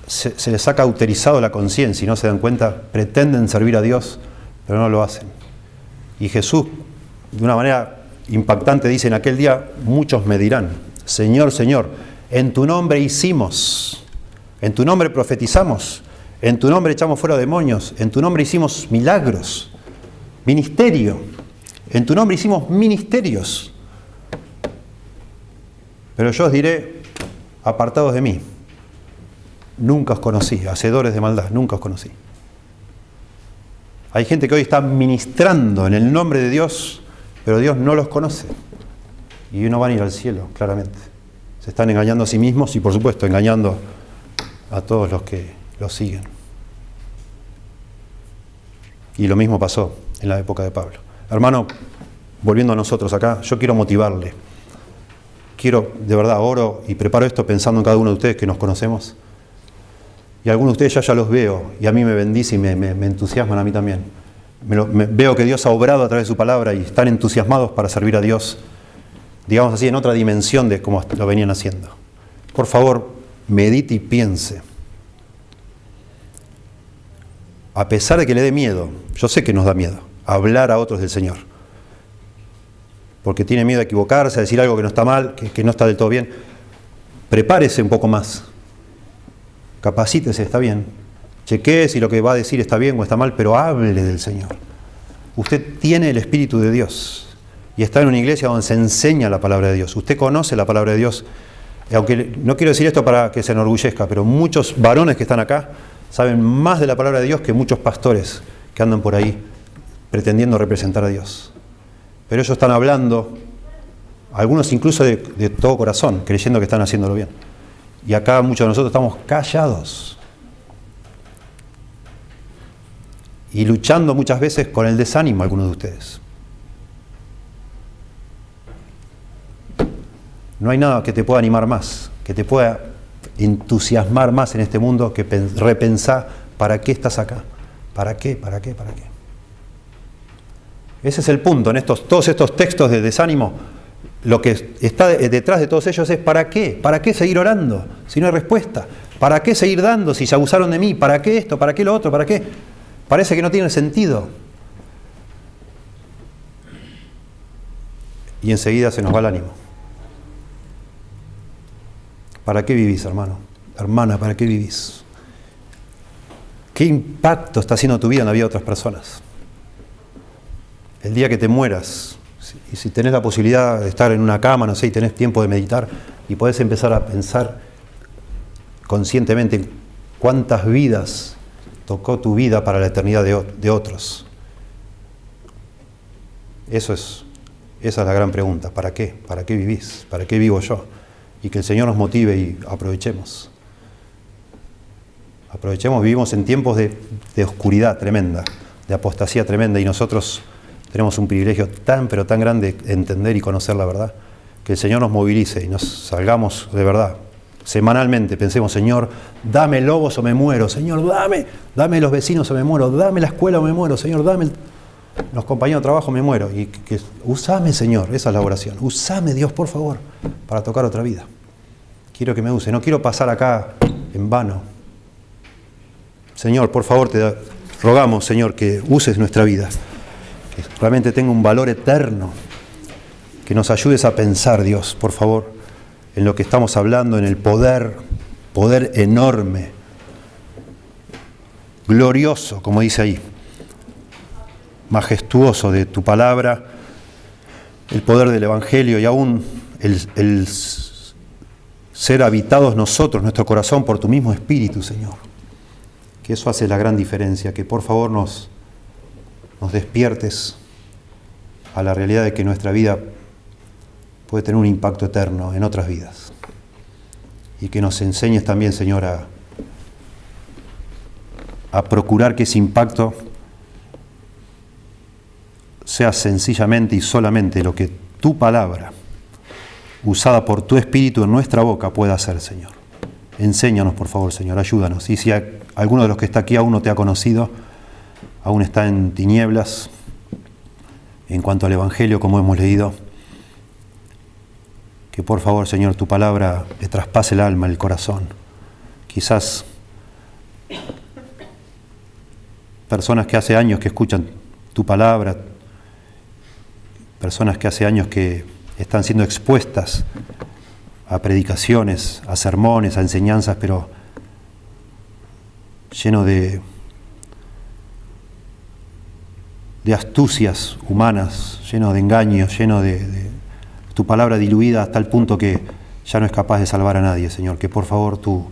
se les ha cauterizado la conciencia y no se dan cuenta, pretenden servir a Dios, pero no lo hacen. Y Jesús, de una manera impactante, dice, en aquel día muchos me dirán, Señor, Señor, en tu nombre hicimos, en tu nombre profetizamos, en tu nombre echamos fuera demonios, en tu nombre hicimos milagros, ministerio, en tu nombre hicimos ministerios. Pero yo os diré, apartados de mí, nunca os conocí, hacedores de maldad, nunca os conocí. Hay gente que hoy está ministrando en el nombre de Dios, pero Dios no los conoce. Y no van a ir al cielo, claramente. Se están engañando a sí mismos y, por supuesto, engañando a todos los que los siguen. Y lo mismo pasó en la época de Pablo. Hermano, volviendo a nosotros acá, yo quiero motivarle. Quiero, de verdad, oro y preparo esto pensando en cada uno de ustedes que nos conocemos. Y algunos de ustedes ya los veo y a mí me bendice y me entusiasman a mí también. Veo que Dios ha obrado a través de su palabra y están entusiasmados para servir a Dios, digamos así, en otra dimensión de cómo lo venían haciendo. Por favor, medite y piense. A pesar de que le dé miedo, yo sé que nos da miedo, hablar a otros del Señor. Porque tiene miedo a equivocarse, a decir algo que no está mal, que no está del todo bien. Prepárese un poco más. Capacítese, está bien. Chequee si lo que va a decir está bien o está mal, pero hable del Señor. Usted tiene el Espíritu de Dios y está en una iglesia donde se enseña la palabra de Dios. Usted conoce la palabra de Dios. Y aunque no quiero decir esto para que se enorgullezca, pero muchos varones que están acá saben más de la palabra de Dios que muchos pastores que andan por ahí pretendiendo representar a Dios. Pero ellos están hablando, algunos incluso de todo corazón, creyendo que están haciéndolo bien. Y acá muchos de nosotros estamos callados. Y luchando muchas veces con el desánimo, algunos de ustedes. No hay nada que te pueda animar más, que te pueda entusiasmar más en este mundo que repensar ¿para qué estás acá? ¿Para qué? ¿Para qué? ¿Para qué? Ese es el punto. En todos estos textos de desánimo, lo que está detrás de todos ellos es ¿para qué? ¿Para qué seguir orando si no hay respuesta? ¿Para qué seguir dando si se abusaron de mí? ¿Para qué esto? ¿Para qué lo otro? ¿Para qué? Parece que no tiene sentido. Y enseguida se nos va el ánimo. ¿Para qué vivís, hermano? Hermana, ¿para qué vivís? ¿Qué impacto está haciendo tu vida en la vida de otras personas? El día que te mueras, y si tenés la posibilidad de estar en una cama, no sé, y tenés tiempo de meditar, y podés empezar a pensar conscientemente en cuántas vidas tocó tu vida para la eternidad de otros. Esa es la gran pregunta. ¿Para qué? ¿Para qué vivís? ¿Para qué vivo yo? Y que el Señor nos motive y aprovechemos. Aprovechemos, vivimos en tiempos de oscuridad tremenda, de apostasía tremenda, y nosotros tenemos un privilegio tan, pero tan grande de entender y conocer la verdad, que el Señor nos movilice y nos salgamos de verdad. Semanalmente pensemos, Señor, dame lobos o me muero, Señor, dame los vecinos o me muero, dame la escuela o me muero, Señor, dame los compañeros de trabajo o me muero. Y usame, Señor, esa es la oración. Usame, Dios, por favor, para tocar otra vida. Quiero que me use, no quiero pasar acá en vano. Señor, por favor, te rogamos, Señor, que uses nuestra vida, que realmente tenga un valor eterno, que nos ayudes a pensar, Dios, por favor, en lo que estamos hablando, en el poder enorme, glorioso, como dice ahí, majestuoso de tu palabra, el poder del Evangelio y aún el ser habitados nosotros, nuestro corazón, por tu mismo Espíritu, Señor. Que eso hace la gran diferencia, que por favor nos despiertes a la realidad de que nuestra vida puede tener un impacto eterno en otras vidas. Y que nos enseñes también, Señor, a procurar que ese impacto sea sencillamente y solamente lo que tu palabra, usada por tu Espíritu en nuestra boca, pueda hacer, Señor. Enséñanos, por favor, Señor, ayúdanos. Y si alguno de los que está aquí aún no te ha conocido, aún está en tinieblas en cuanto al Evangelio, como hemos leído, que por favor, Señor, tu palabra le traspase el alma, el corazón. Quizás personas que hace años que escuchan tu palabra, personas que hace años que están siendo expuestas a predicaciones, a sermones, a enseñanzas, pero lleno de astucias humanas, lleno de engaños, lleno de tu palabra diluida hasta el punto que ya no es capaz de salvar a nadie, Señor. Que por favor tú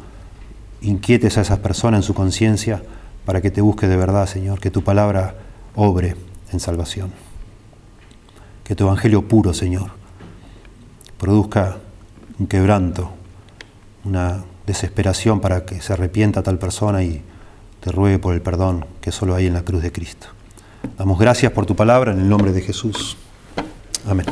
inquietes a esas personas en su conciencia para que te busque de verdad, Señor. Que tu palabra obre en salvación. Que tu evangelio puro, Señor, produzca un quebranto, una desesperación para que se arrepienta tal persona y te ruegue por el perdón que solo hay en la cruz de Cristo. Damos gracias por tu palabra en el nombre de Jesús. Amén.